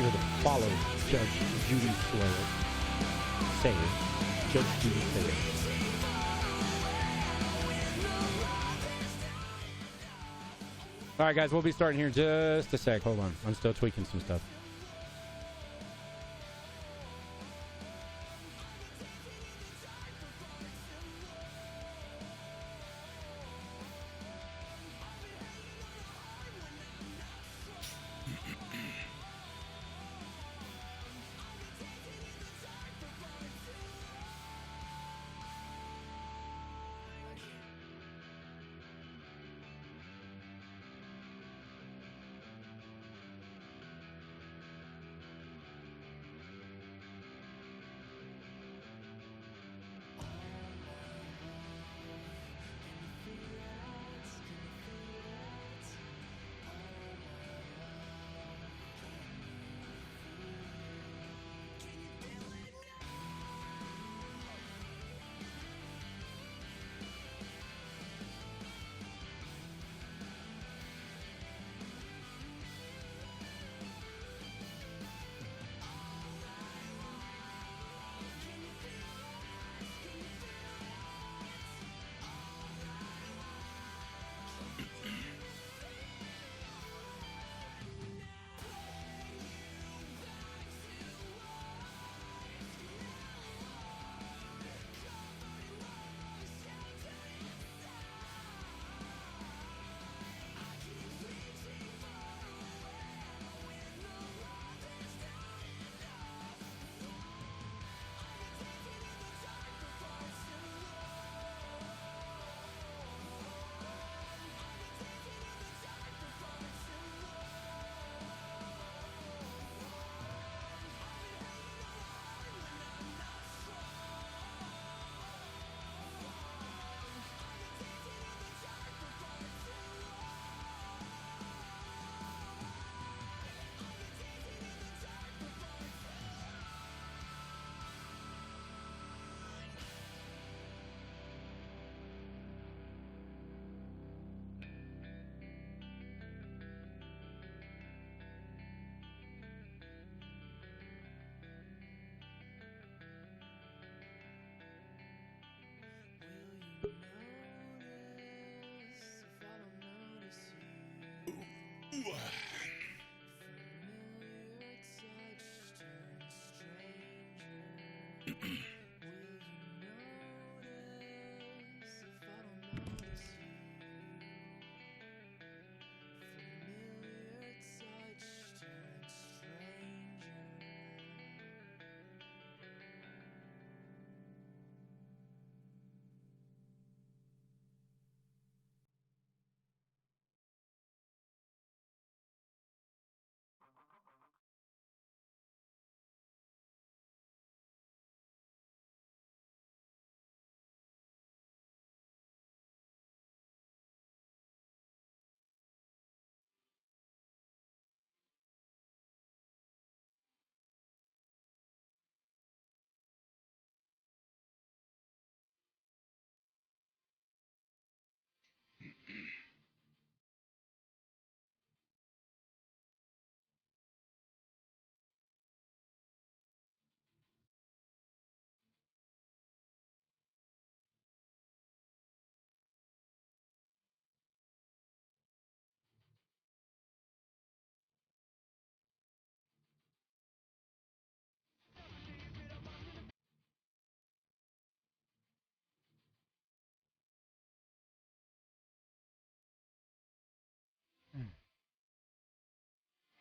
order to follow Judge Judy Sayer. Judge Judy Sayer. All right, guys, we'll be starting here in just a sec. Hold on. I'm still tweaking some stuff.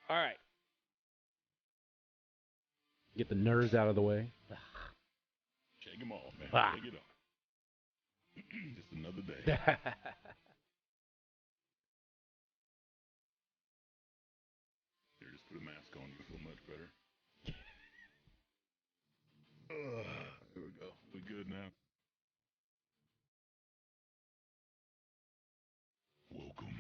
All right. Get the nerves out of the way. Shake them off, man. Ah. Shake it off. Just another day. Here, just put a mask on. You feel much better. There we go. We good now. Welcome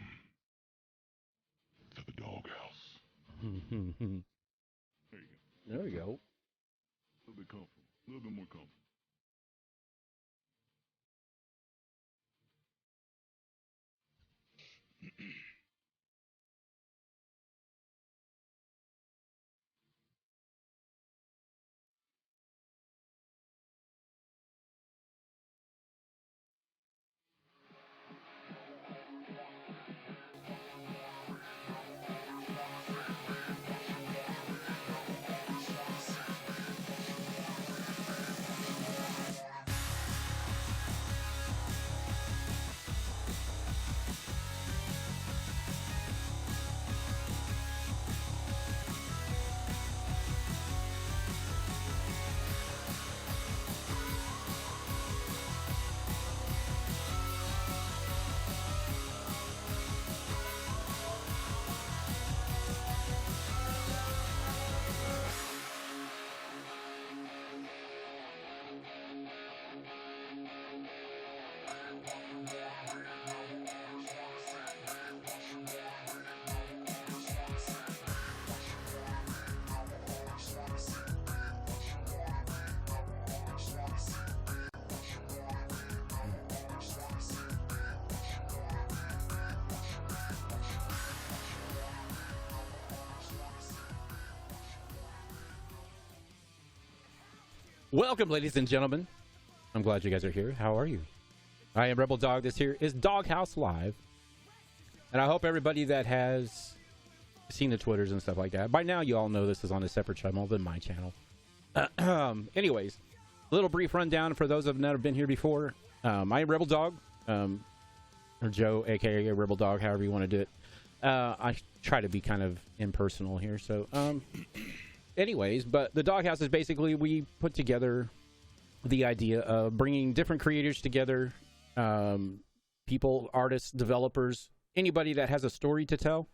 to the doghouse. There you go. There we go. A little bit comfortable. A little bit more comfortable. Welcome, ladies and gentlemen. I'm glad you guys are here. How are you? I am Rebel Dog. This here is Doghouse Live. And I hope everybody that has seen the Twitters and stuff like that, by now you all know this is on a separate channel than my channel. Anyways, a little brief rundown for those of you that have been here before. I am Rebel Dog, or Joe, aka Rebel Dog, however you want to do it. I try to be kind of impersonal here, so anyways, but the Doghouse is basically, we put together the idea of bringing different creators together, people, artists, developers, anybody that has a story to tell.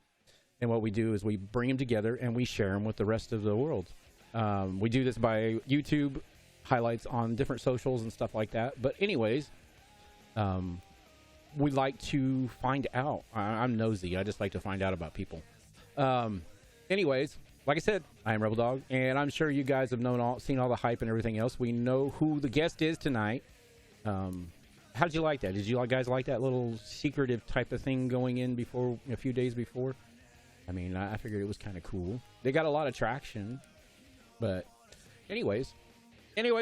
And what we do is we bring them together and we share them with the rest of the world. We do this by YouTube highlights on different socials and stuff like that. But anyways, we like to find out. I'm nosy. I just like to find out about people. Anyways, like I said, I am Rebel Dog, and I'm sure you guys have seen all the hype and everything else. We know who the guest is tonight. How did you like that? Did you guys like that little secretive type of thing going in before, a few days before? I mean, I figured it was kind of cool. They got a lot of traction. But anyways,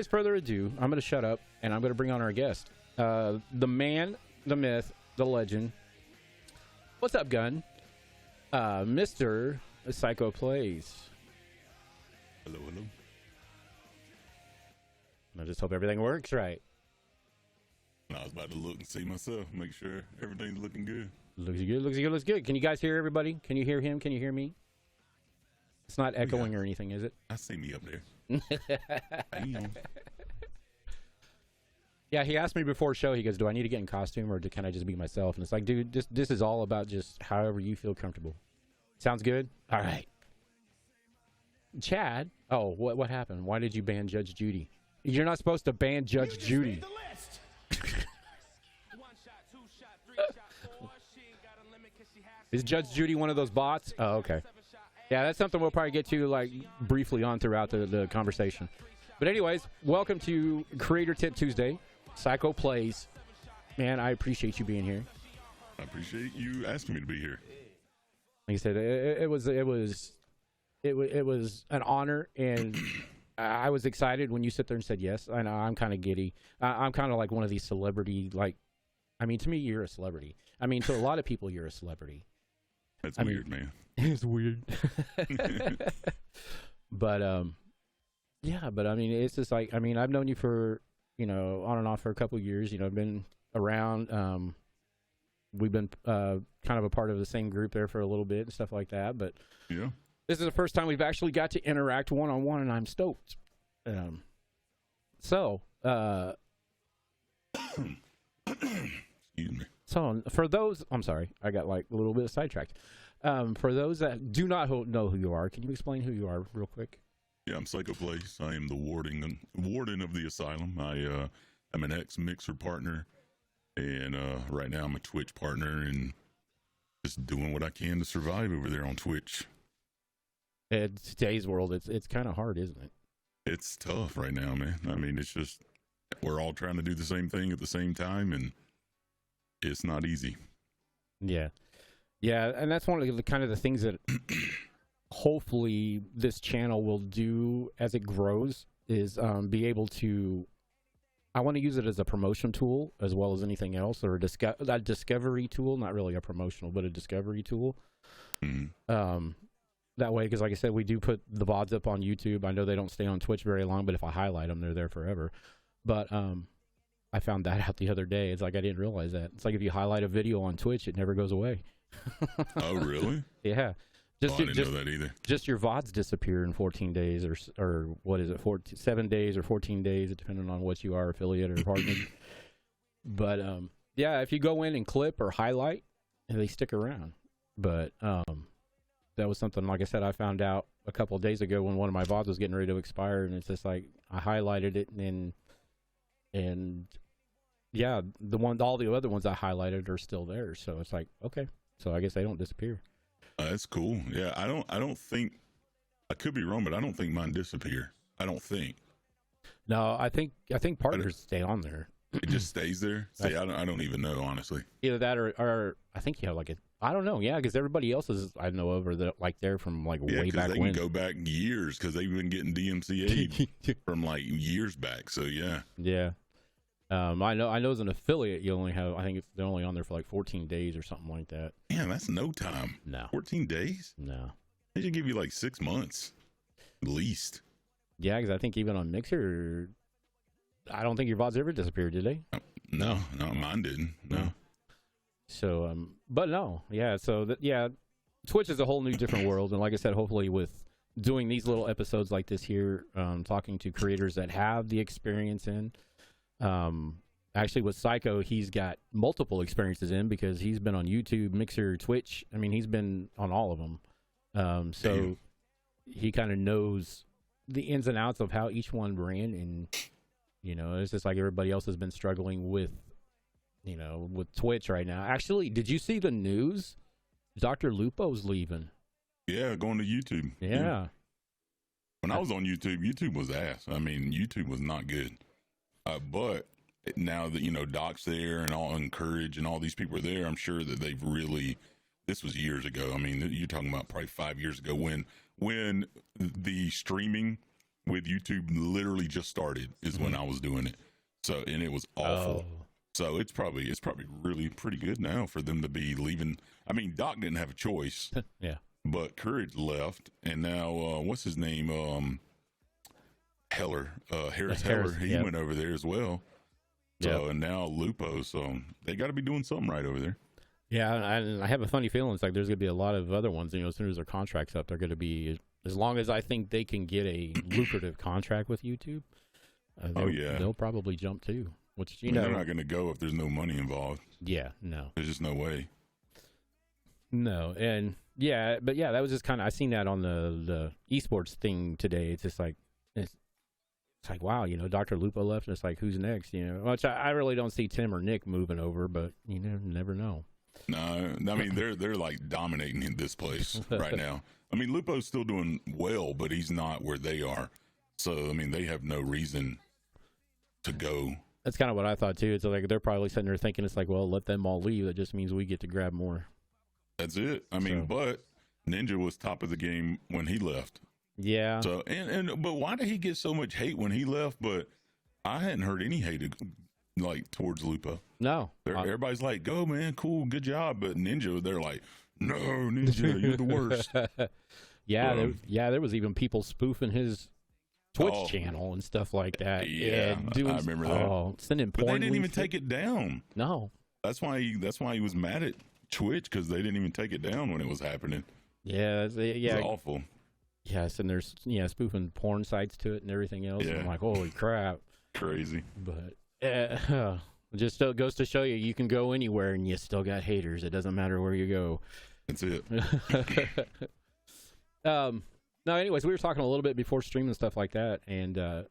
further ado, I'm going to shut up, and I'm going to bring on our guest. The man, the myth, the legend. What's up, Gun? Mr. SykoPlayz. Hello, hello. I just hope everything works right. I was about to look and see myself, make sure everything's looking good. Looks good, looks good, looks good. Can you guys hear everybody? Can you hear him? Can you hear me? It's not echoing or anything, is it? I see me up there. Yeah, he asked me before show, he goes, do I need to get in costume or can I just be myself? And it's like, dude, this is all about just however you feel comfortable. Sounds good? All right. Chad? Oh, what happened? Why did you ban Judge Judy? You're not supposed to ban Judge Judy. Is Judge Judy one of those bots? Oh, okay. Yeah, that's something we'll probably get to like briefly on throughout the conversation. But anyways, welcome to Creator Tip Tuesday. SykoPlayz. Man, I appreciate you being here. I appreciate you asking me to be here. Like I said, it was an honor, and I was excited when you sit there and said yes. I know I'm kind of giddy. I'm kind of like one of these celebrity, like, I mean, to me, you're a celebrity. I mean, to a lot of people, you're a celebrity. That's weird, man. It's weird. But yeah, but I mean, it's just like, I mean, I've known you for, on and off for a couple of years. I've been around. We've been kind of a part of the same group there for a little bit and stuff like that. But yeah, this is the first time we've actually got to interact one-on-one, and I'm stoked. Excuse me. So for those, I'm sorry, I got like a little bit sidetracked. For those that do not know who you are, can you explain who you are real quick? Yeah, I'm SykoPlayz. I am the warden of the asylum. I'm an ex-mixer partner, and right now I'm a Twitch partner and just doing what I can to survive over there on Twitch. In today's world, it's kind of hard, isn't it? It's tough right now, man. I mean, it's just we're all trying to do the same thing at the same time, and it's not easy. Yeah, and that's one of the kind of the things that hopefully this channel will do as it grows is be able to. I want to use it as a promotion tool as well as anything else, or a discovery tool. Not really a promotional, but a discovery tool. Mm-hmm. That way, because like I said, we do put the VODs up on YouTube. I know they don't stay on Twitch very long, but if I highlight them, they're there forever. But I found that out the other day. It's like I didn't realize that. It's like if you highlight a video on Twitch, it never goes away. Oh, really? Yeah. I didn't know that either. Just your VODs disappear in 14 days or what is it, 7 days or 14 days, depending on what you are, affiliate or partner. But yeah, if you go in and clip or highlight, they stick around. But that was something, like I said, I found out a couple of days ago when one of my VODs was getting ready to expire, and it's just like I highlighted it and yeah, all the other ones I highlighted are still there. So it's like, okay, so I guess they don't disappear. That's cool. Yeah, I don't think, I could be wrong, but I don't think mine disappear. I don't think. No, I think partners stay on there. It just stays there. See, I don't even know, honestly. Either that or I think you have like I don't know. Yeah, because everybody else is I know over the like they're from like way back they when. Can go back years because they've been getting DMCA from like years back. So yeah. Yeah. I know as an affiliate you only have I think they're only on there for like 14 days or something like that. Yeah, that's no time. No. 14 days? No. They should give you like 6 months at least. Yeah, because I think even on Mixer, I don't think your VODs ever disappeared, did they? No, mine didn't. No. So, but no, yeah. So Twitch is a whole new different world, and like I said, hopefully with doing these little episodes like this here, talking to creators that have the experience in. Actually, with Syko, he's got multiple experiences in because he's been on YouTube, Mixer, Twitch. I mean, he's been on all of them. So he kind of knows the ins and outs of how each one ran, and it's just like everybody else has been struggling with. With Twitch right now. Actually, did you see the news? Dr. Lupo's leaving. Yeah, going to YouTube. Yeah. When I was on YouTube was ass. I mean, YouTube was not good. But now that, Doc's there and Courage and all these people are there, I'm sure that they've really, this was years ago. I mean, you're talking about probably 5 years ago when the streaming with YouTube literally just started is when I was doing it. So, and it was awful. Oh. So it's probably really pretty good now for them to be leaving. I mean, Doc didn't have a choice. Yeah. But Courage left, and now what's his name? Harris Heller. He went over there as well. So and now Lupo. So they got to be doing something right over there. Yeah, I have a funny feeling it's like there's going to be a lot of other ones. As soon as their contract's up, they're going to be as long as I think they can get a lucrative contract with YouTube. They'll probably jump too. Which they're not going to go if there's no money involved. Yeah, no. There's just no way. No, and that was just kind of I seen that on the esports thing today. It's just like it's like wow, Dr. Lupo left, and it's like who's next? Which I really don't see Tim or Nick moving over, but you never know. No, I mean they're like dominating in this place right now. I mean Lupo's still doing well, but he's not where they are. So I mean they have no reason to go. That's kind of what I thought too. It's like they're probably sitting there thinking it's like, well, let them all leave. That just means we get to grab more. That's it. I mean, but Ninja was top of the game when he left. Yeah. So but why did he get so much hate when he left? But I hadn't heard any hate like towards Lupo. No. Everybody's like, "Go man, cool, good job." But Ninja, they're like, "No, Ninja, you're the worst." There was even people spoofing his Twitch channel and stuff like that. Yeah, I remember that. Sending porn. But they didn't even take it down. No. That's why he was mad at Twitch because they didn't even take it down when it was happening. Yeah, it was awful. Yes, and there's spoofing porn sites to it and everything else. Yeah. And I'm like, holy crap, crazy. But just still goes to show you can go anywhere and you still got haters. It doesn't matter where you go. That's it. No, anyways, we were talking a little bit before stream and stuff like that, and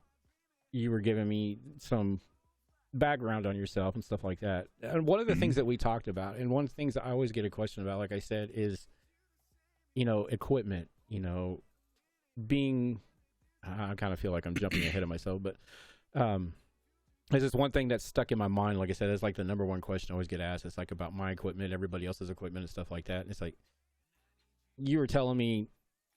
you were giving me some background on yourself and stuff like that. And one of the things that we talked about, and one of the things that I always get a question about, like I said, is, equipment, being, I kind of feel like I'm jumping ahead of myself, but there's just one thing that's stuck in my mind. Like I said, it's like the number one question I always get asked. It's like about my equipment, everybody else's equipment and stuff like that. And it's like, you were telling me,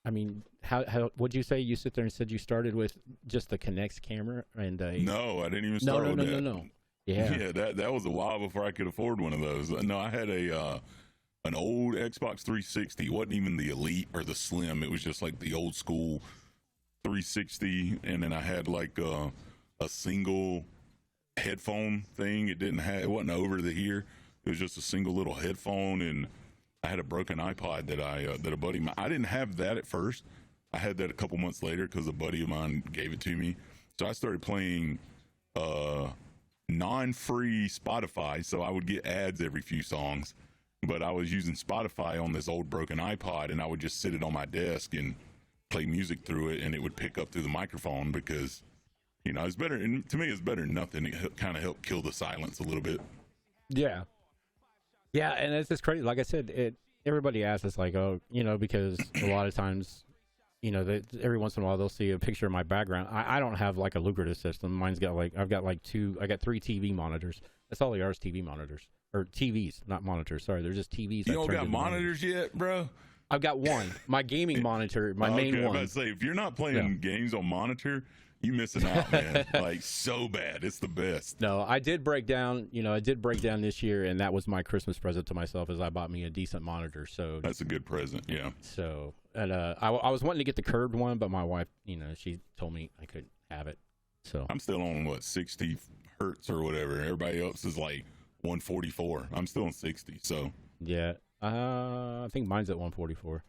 I mean, how would you say you sit there and said you started with just the Kinect camera and No, I didn't even start with that. No. Yeah, that was a while before I could afford one of those. No, I had an old Xbox 360. It wasn't even the Elite or the Slim. It was just like the old school 360, and then I had like a single headphone thing. It wasn't over the ear. It was just a single little headphone, and I had a broken iPod that a buddy. I didn't have that at first. I had that a couple months later because a buddy of mine gave it to me. So I started playing non-free Spotify. So I would get ads every few songs, but I was using Spotify on this old broken iPod, and I would just sit it on my desk and play music through it, and it would pick up through the microphone because it's better. And to me, it's better than nothing. It kind of helped kill the silence a little bit. Yeah. Yeah, and it's just crazy. Like I said, everybody asks us, like, because a lot of times you know, every once in a while they'll see a picture of my background. I don't have like a lucrative system. Mine's got like, I got 3 TV monitors. That's all they are, is TV monitors. Or TVs, not monitors. Sorry, they're just TVs. You don't got monitors yet, bro? I've got one. My gaming monitor, my main one. I was about to say, if you're not playing games on monitor, you missing out, man. Like, so bad. It's the best. No, I did break down, this year, and that was my Christmas present to myself, is I bought me a decent monitor. So that's a good present, yeah. So, and I was wanting to get the curved one, but my wife, she told me I couldn't have it. So I'm still on 60 hertz or whatever. Everybody else is like 144. I'm still on 60. So yeah, I think mine's at 144.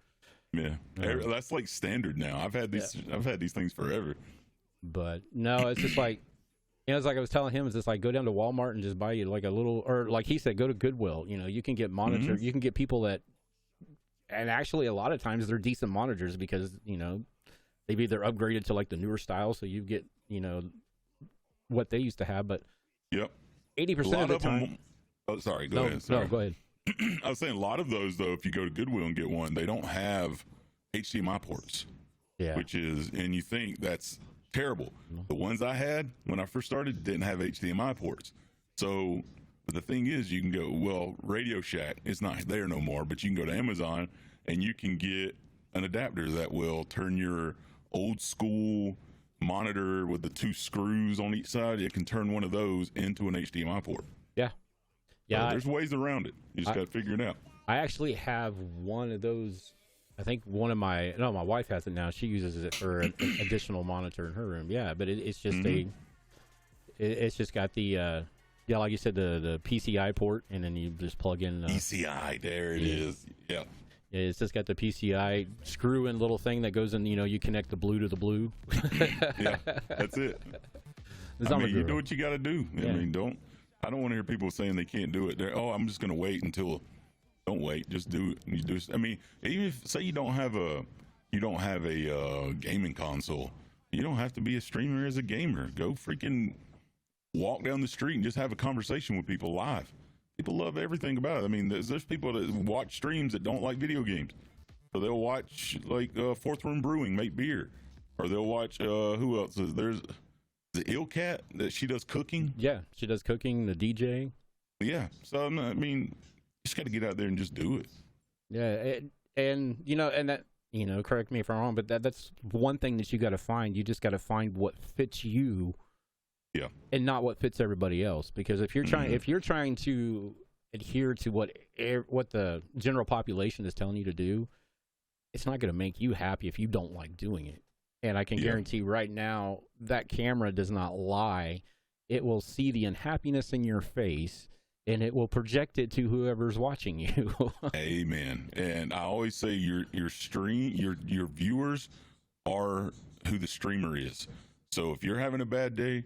Yeah, that's like standard now. I've had these things forever. But no, it's just like, it's like I was telling him, it's just like, go down to Walmart and just buy you like a little, or like he said, go to Goodwill. You can get monitor. You can get people that, and actually a lot of times they're decent monitors because maybe they're upgraded to like the newer style, so you get what they used to have. But 80% of the time. Oh, sorry. Go ahead. Sorry. No, go ahead. I was saying a lot of those though, if you go to Goodwill and get one, they don't have HDMI ports. Yeah. And you think that's terrible. The ones I had when I first started didn't have HDMI ports. So, but the thing is, you can go, Radio Shack, it's not there no more, but you can go to Amazon and you can get an adapter that will turn your old school monitor with the 2 screws on each side. It can turn one of those into an HDMI port. Yeah. Yeah. So there's ways around it. You just got to figure it out. I actually have one of those. I think my wife has it now. She uses it for an additional monitor in her room. Yeah, but it's just it's just got the like you said, the PCI port, and then you just plug in PCI. There it is. Yeah. It's just got the PCI screw-in little thing that goes in. You connect the blue to the blue. Yeah, that's it. You do what you got to do. Yeah. I don't want to hear people saying they can't do it. I'm just going to wait until. Don't wait. Just do it. You do. Even if say you don't have a gaming console, you don't have to be a streamer as a gamer. Go freaking walk down the street and just have a conversation with people live. People love everything about it. There's people that watch streams that don't like video games, so they'll watch like Fourth Room Brewing make beer, or they'll watch who else? There's the Ill Cat that she does cooking. Yeah, she does cooking. The DJ. Yeah. So just got to get out there and just do it. Yeah, and that, correct me if I'm wrong, but that's one thing that you got to find. You just got to find what fits you. Yeah. And not what fits everybody else. Because if you're trying to adhere to what the general population is telling you to do, it's not going to make you happy if you don't like doing it. And I can guarantee right now that camera does not lie. It will see the unhappiness in your face, and it will project it to whoever's watching you. Amen. And I always say your viewers are who the streamer is. So if you're having a bad day,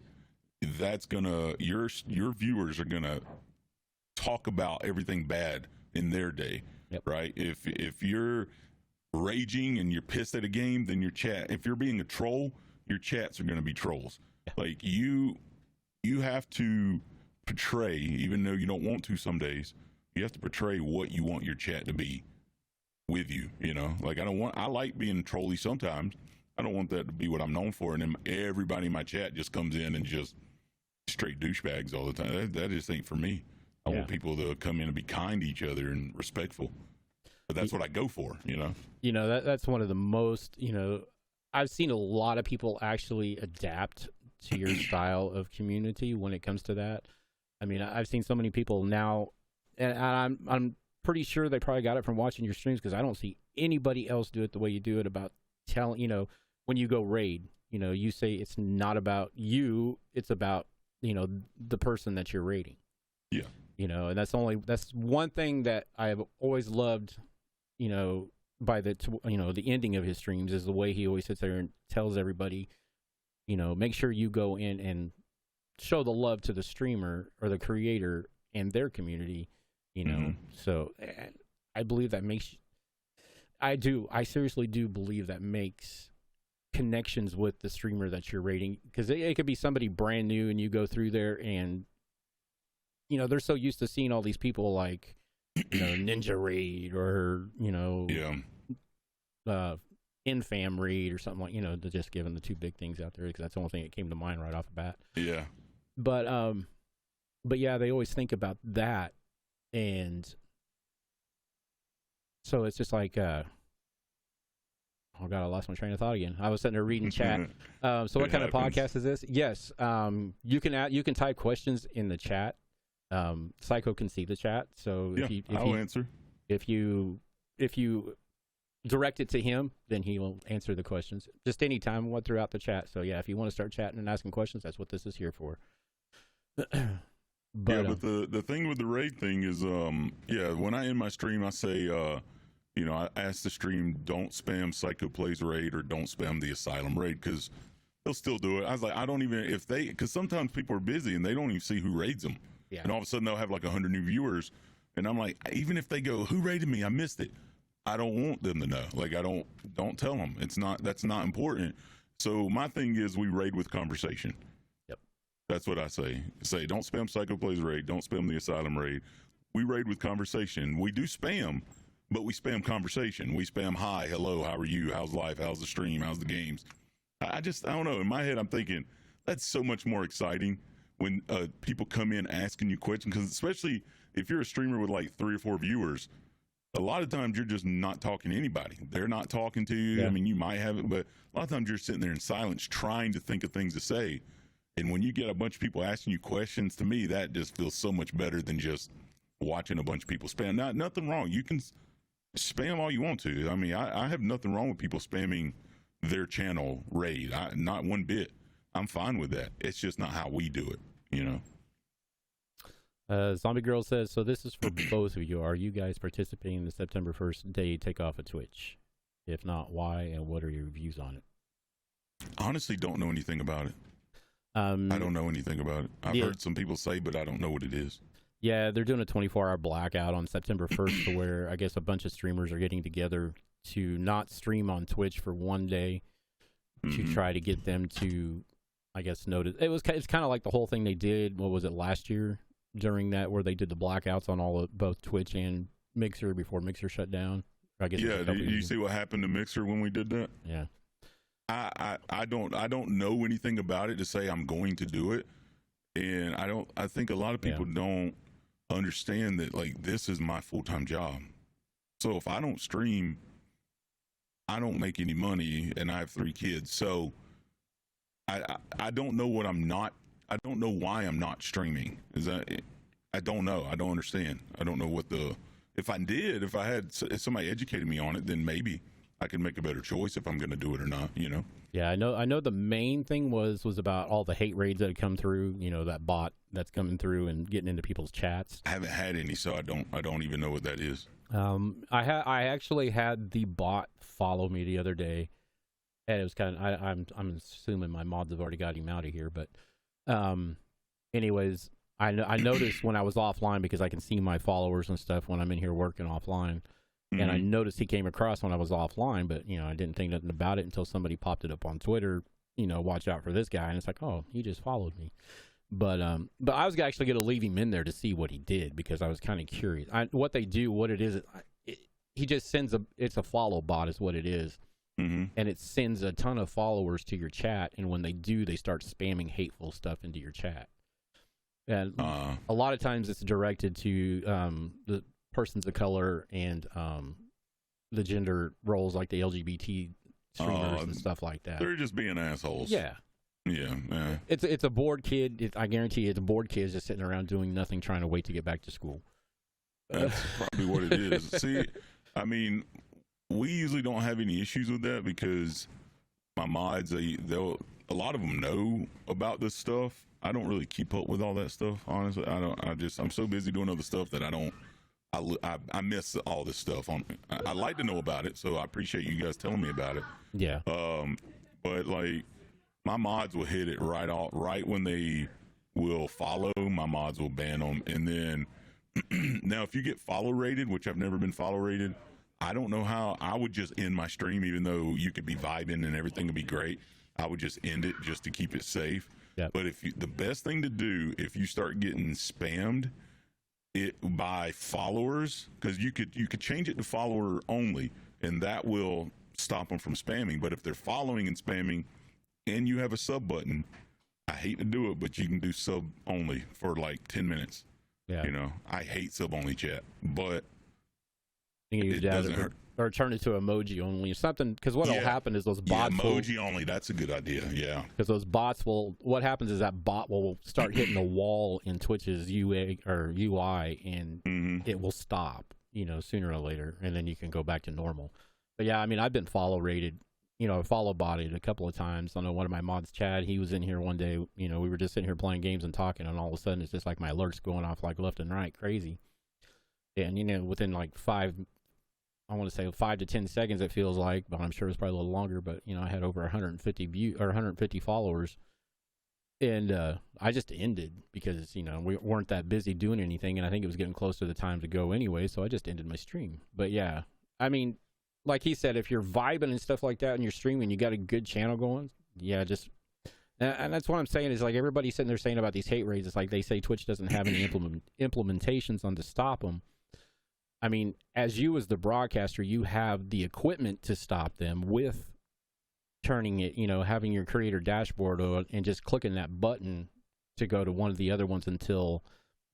your viewers are gonna talk about everything bad in their day. Yep. Right? If you're raging and you're pissed at a game, then if you're being a troll, your chats are gonna be trolls. Yeah. Like you have to portray, even though you don't want to some days, you have to portray what you want your chat to be with you. Like I like being trolly sometimes. I don't want that to be what I'm known for, and then everybody in my chat just comes in and just straight douchebags all the time. That just ain't for me. I want people to come in and be kind to each other and respectful. But that's what I go for. That's one of the most, I've seen a lot of people actually adapt to your style of community when it comes to that. I've seen so many people now, and I'm pretty sure they probably got it from watching your streams, because I don't see anybody else do it the way you do it, about telling, when you go raid, you say it's not about you, it's about, the person that you're raiding. Yeah. And that's one thing that I've always loved, by the ending of his streams, is the way he always sits there and tells everybody, make sure you go in and show the love to the streamer or the creator and their community, So I believe that I seriously do believe that makes connections with the streamer that you're rating, because it could be somebody brand new and you go through there and they're so used to seeing all these people like Ninja Raid or infam raid or something like, to just give them the two big things out there because that's the only thing that came to mind right off the bat. Yeah. But yeah, they always think about that, and so it's just like, oh god, I lost my train of thought again. I was sitting there reading chat. So what kind of podcast is this? Yes, you can type questions in the chat. Psycho can see the chat, so I'll answer. If you direct it to him, then he will answer the questions just anytime throughout the chat. So yeah, if you want to start chatting and asking questions, that's what this is here for. But the thing with the raid thing is, when I end my stream, I say, I ask the stream, don't spam SykoPlayz raid or don't spam the Asylum raid, because they'll still do it. I was like, I don't even, because sometimes people are busy and they don't even see who raids them. Yeah. And all of a sudden they'll have like 100 new viewers. And I'm like, even if they go, who raided me? I missed it. I don't want them to know. Like, don't tell them. That's not important. So my thing is, we raid with conversation. That's what I say. Don't spam SykoPlayz raid. Don't spam the Asylum raid. We raid with conversation. We do spam, but we spam conversation. We spam, hi, hello, how are you? How's life? How's the stream? How's the games? I don't know. In my head, I'm thinking that's so much more exciting when people come in asking you questions, because especially if you're a streamer with like 3 or 4 viewers, a lot of times you're just not talking to anybody. They're not talking to you. Yeah. I mean, you might have it, but a lot of times you're sitting there in silence trying to think of things to say. And when you get a bunch of people asking you questions, to me, that just feels so much better than just watching a bunch of people spam. Nothing wrong. You can spam all you want to. I mean, I have nothing wrong with people spamming their channel raid. Not one bit. I'm fine with that. It's just not how we do it, Zombie Girl says, so this is for both of you. Are you guys participating in the September 1st day takeoff of Twitch? If not, why, and what are your views on it? Honestly, don't know anything about it. I don't know anything about it. I've heard some people say, but I don't know what it is. Yeah, they're doing a 24-hour blackout on September 1st to where I guess a bunch of streamers are getting together to not stream on Twitch for one day to try to get them to, I guess, notice. It's kind of like the whole thing they did, what was it, last year during that, where they did the blackouts on both Twitch and Mixer before Mixer shut down. I guess. Yeah, did you see what happened to Mixer when we did that? Yeah. I don't know anything about it to say I'm going to do it, and I think a lot of people don't understand that, like, this is my full-time job. So if I don't stream, I don't make any money, and I have 3 kids. So I don't know what I don't know why I'm not streaming. I don't know. I don't understand. I don't know if I had somebody educated me on it, then maybe I can make a better choice if I'm going to do it or not, Yeah, I know the main thing was about all the hate raids that had come through, that bot that's coming through and getting into people's chats. I haven't had any, so I don't even know what that is. I actually had the bot follow me the other day, and it was kind of, I'm assuming my mods have already got him out of here, but anyways, I noticed when I was offline, because I can see my followers and stuff when I'm in here working offline. And I noticed he came across when I was offline, but, I didn't think nothing about it until somebody popped it up on Twitter, watch out for this guy. And it's like, oh, he just followed me. But I was actually going to leave him in there to see what he did, because I was kind of curious. What they do, what it is, he just sends it's a follow bot is what it is. And it sends a ton of followers to your chat. And when they do, they start spamming hateful stuff into your chat. And a lot of times it's directed to the persons of color and the gender roles, like the LGBT streamers and stuff like that. They're just being assholes. Yeah. It's a bored kid. I guarantee you, it's a bored kid just sitting around doing nothing, trying to wait to get back to school. That's probably what it is. See, I mean, we usually don't have any issues with that, because my mods, a lot of them know about this stuff. I don't really keep up with all that stuff, honestly. I'm so busy doing other stuff that I miss all this stuff. I like to know about it, so I appreciate you guys telling me about it. Yeah. But like, my mods will hit it right when they will follow. My mods will ban them, and then now if you get follow rated, which I've never been follow rated, I don't know how. I would just end my stream, even though you could be vibing and everything would be great. I would just end it just to keep it safe. Yep. But the best thing to do if you start getting spammed by followers, because you could change it to follower only, and that will stop them from spamming. But if they're following and spamming, and you have a sub button, I hate to do it, but you can do sub only for like 10 minutes. Yeah. You know, I hate sub only chat, but it doesn't hurt. Or turn it to emoji only or something, because what'll happen is those bots emoji only, that's a good idea. Yeah, because those bots what happens is that bot will start hitting a wall in Twitch's UI, and it will stop, you know, sooner or later, and then you can go back to normal. But yeah, I mean, I've been follow botted a couple of times. I know one of my mods, Chad, he was in here one day, you know, we were just sitting here playing games and talking, and all of a sudden it's just like my alerts going off like left and right, crazy. And you know, within like 5 to 10 seconds, it feels like, but I'm sure it's probably a little longer. But you know, I had over 150 followers, and I just ended because, you know, we weren't that busy doing anything, and I think it was getting close to the time to go anyway, so I just ended my stream. But yeah, I mean, like he said, if you're vibing and stuff like that and you're streaming, you got a good channel going, yeah, just. And that's what I'm saying is, like, everybody's sitting there saying about these hate raids. It's like they say Twitch doesn't have any implementations on to stop them. I mean, as the broadcaster, you have the equipment to stop them with turning it, you know, having your creator dashboard on and just clicking that button to go to one of the other ones until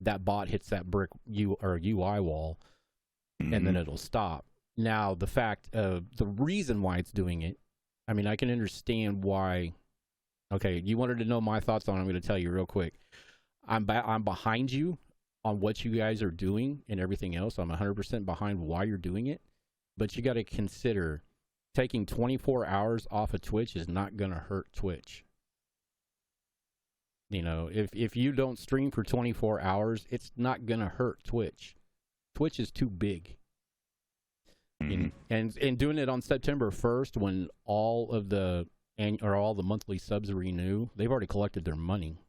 that bot hits that brick UI wall, and then it'll stop. Now, the reason why it's doing it, I mean, I can understand why. Okay, you wanted to know my thoughts on it. I'm going to tell you real quick. I'm behind you on what you guys are doing and everything else. I'm 100% behind why you're doing it. But you got to consider taking 24 hours off of Twitch is not going to hurt Twitch. You know, if you don't stream for 24 hours, it's not going to hurt Twitch. Twitch is too big. And doing it on September 1st when all the monthly subs renew, they've already collected their money.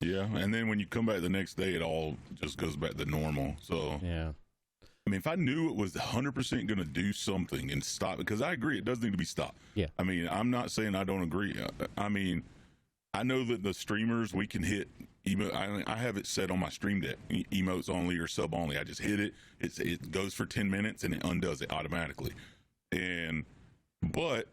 Yeah, and then when you come back the next day, it all just goes back to normal. So yeah, I mean, if I knew it was 100% going to do something and stop, because I agree it does need to be stopped. Yeah, I mean, I'm not saying I don't agree. I mean, I know that the streamers, we can hit I have it set on my stream deck, emotes only or sub only. I just hit it. It goes for 10 minutes and it undoes it automatically. But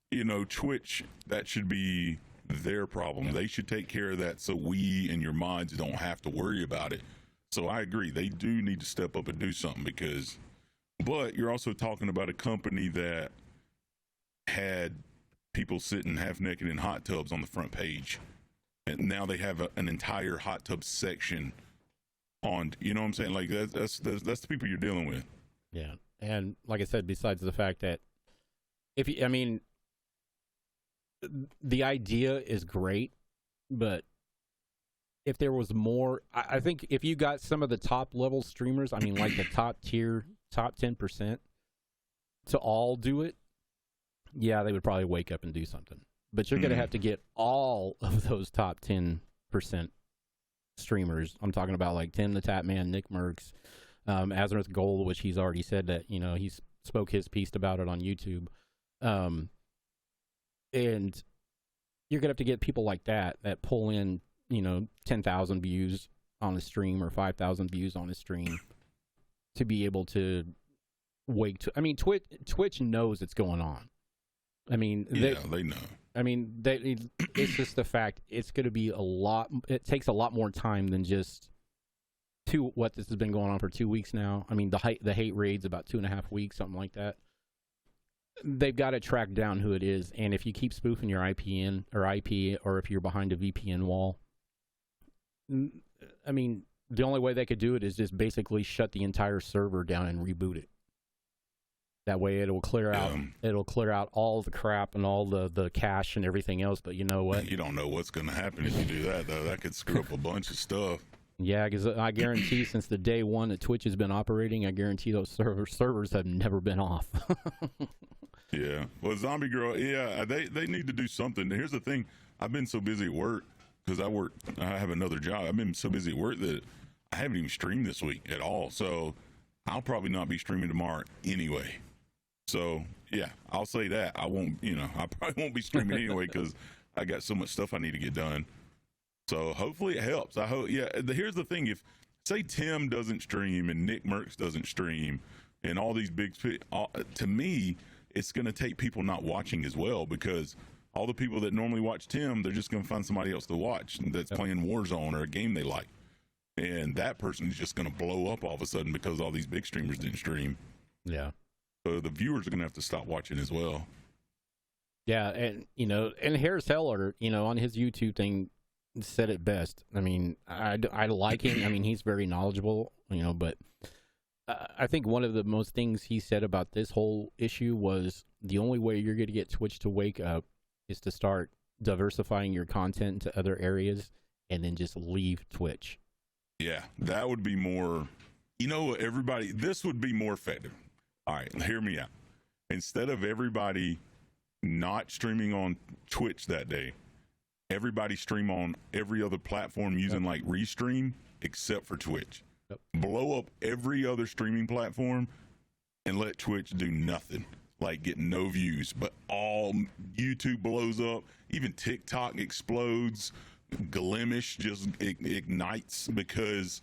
you know, Twitch, that should be their problem. They should take care of that so we and your mods don't have to worry about it. So I agree, they do need to step up and do something, but you're also talking about a company that had people sitting half naked in hot tubs on the front page, and now they have an entire hot tub section on, you know what I'm saying? Like that's the people you're dealing with. Yeah. And like I said, besides the fact that the idea is great, but if there was more, I think if you got some of the top level streamers, I mean, like the top tier, top 10% to all do it, yeah, they would probably wake up and do something. But you're going to have to get all of those top 10% streamers. I'm talking about like Tim the Tapman, Nick Merckx, Azimuth Gold, which he's already said that, you know, he's spoke his piece about it on YouTube. And you're going to have to get people like that pull in, you know, 10,000 views on a stream or 5,000 views on a stream to be able to I mean, Twitch knows it's going on. I mean, they know. I mean, it's just the fact it's going to be it takes a lot more time than just this has been going on for 2 weeks now. I mean, the hate raid's about 2.5 weeks, something like that. They've got to track down who it is, and if you keep spoofing your IP, or if you're behind a VPN wall, I mean, the only way they could do it is just basically shut the entire server down and reboot it. That way, it'll clear out all the crap and all the cache and everything else. But you know what? You don't know what's going to happen if you do that, though. That could screw up a bunch of stuff. Yeah, because I guarantee since the day one that Twitch has been operating, I guarantee those servers have never been off. Yeah. Well, Zombie Girl, yeah, they need to do something. Here's the thing. I've been so busy at work because I have another job. I've been so busy at work that I haven't even streamed this week at all. So I'll probably not be streaming tomorrow anyway. So yeah, I'll say that. I probably won't be streaming anyway because I got so much stuff I need to get done. So hopefully it helps. I hope. Yeah. Here's the thing. If say Tim doesn't stream and Nick Merckx doesn't stream, and all these to me, it's going to take people not watching as well, because all the people that normally watch Tim, they're just going to find somebody else to watch that's playing Warzone or a game they like. And that person is just going to blow up all of a sudden because all these big streamers didn't stream. Yeah. So the viewers are going to have to stop watching as well. Yeah, and and Harris Heller, on his YouTube thing, said it best. I mean, I like him. I mean, he's very knowledgeable, but I think one of the most things he said about this whole issue was the only way you're going to get Twitch to wake up is to start diversifying your content into other areas and then just leave Twitch. Yeah, that would be more, everybody, this would be more effective. All right, hear me out. Instead of everybody not streaming on Twitch that day, everybody stream on every other platform using like Restream except for Twitch. Yep. Blow up every other streaming platform and let Twitch do nothing, like get no views, but all YouTube blows up, even TikTok explodes, Glimish just ignites because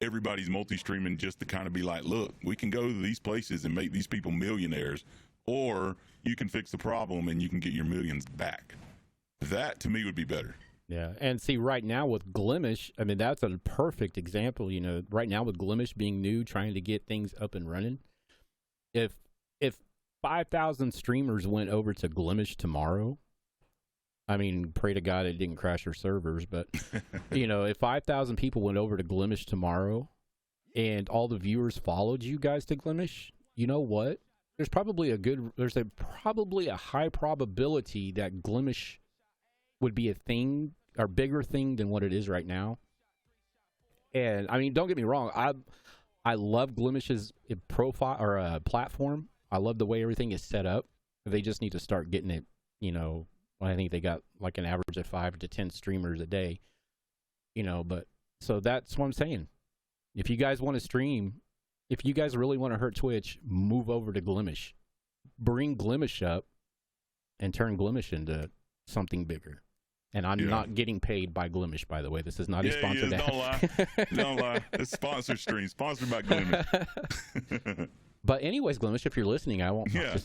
everybody's multi-streaming just to kind of be like, look, we can go to these places and make these people millionaires, or you can fix the problem and you can get your millions back. That to me would be better. Yeah, and see, right now with Glimish, I mean, that's a perfect example. Right now with Glimish being new, trying to get things up and running. If 5,000 streamers went over to Glimish tomorrow, I mean, pray to God it didn't crash your servers, but if 5,000 people went over to Glimish tomorrow, and all the viewers followed you guys to Glimish, you know what? There's probably a high probability that Glimish would be a thing or bigger thing than what it is right now. And I mean, don't get me wrong, I love Glimish's profile or platform. I love the way everything is set up. They just need to start getting it. I think they got like an average of 5 to 10 streamers a day. But so that's what I'm saying. If you guys want to stream, if you guys really want to hurt Twitch, move over to Glimish. Bring Glimish up and turn Glimish into something bigger. And I'm not getting paid by Glimish, by the way. This is not a sponsored ad. Don't lie. Don't lie. It's sponsor stream, sponsored by Glimish. But anyways, Glimish, if you're listening, I won't. Yeah.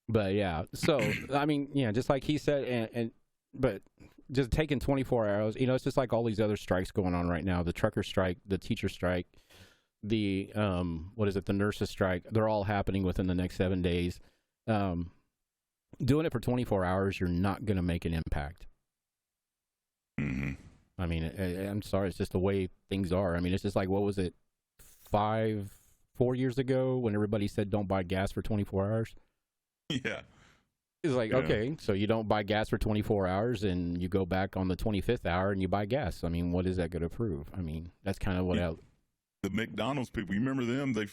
But yeah, so I mean, just like he said, but just taking 24 hours, it's just like all these other strikes going on right now. The trucker strike, the teacher strike, the the nurses strike. They're all happening within the next 7 days. Doing it for 24 hours, you're not going to make an impact. Mm-hmm. I mean, I'm sorry, it's just the way things are. I mean, it's just like, what was it, 4 years ago when everybody said don't buy gas for 24 hours? Yeah. It's like, okay, so you don't buy gas for 24 hours and you go back on the 25th hour and you buy gas. I mean, what is that going to prove? I mean, that's kind of what the McDonald's people, you remember them? They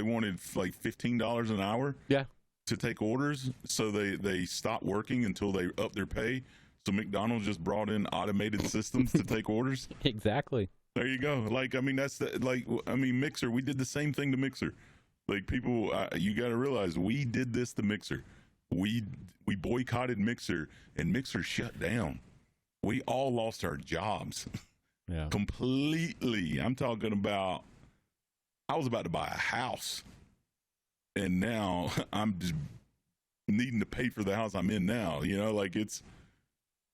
wanted like $15 an hour. Yeah. To take orders, so they stopped working until they upped their pay. So McDonald's just brought in automated systems to take orders. Exactly. There you go. Like, I mean, Mixer. We did the same thing to Mixer. Like, people, you got to realize we did this to Mixer. We boycotted Mixer, and Mixer shut down. We all lost our jobs. Yeah. Completely. I'm talking about. I was about to buy a house. And now I'm just needing to pay for the house I'm in now. Like it's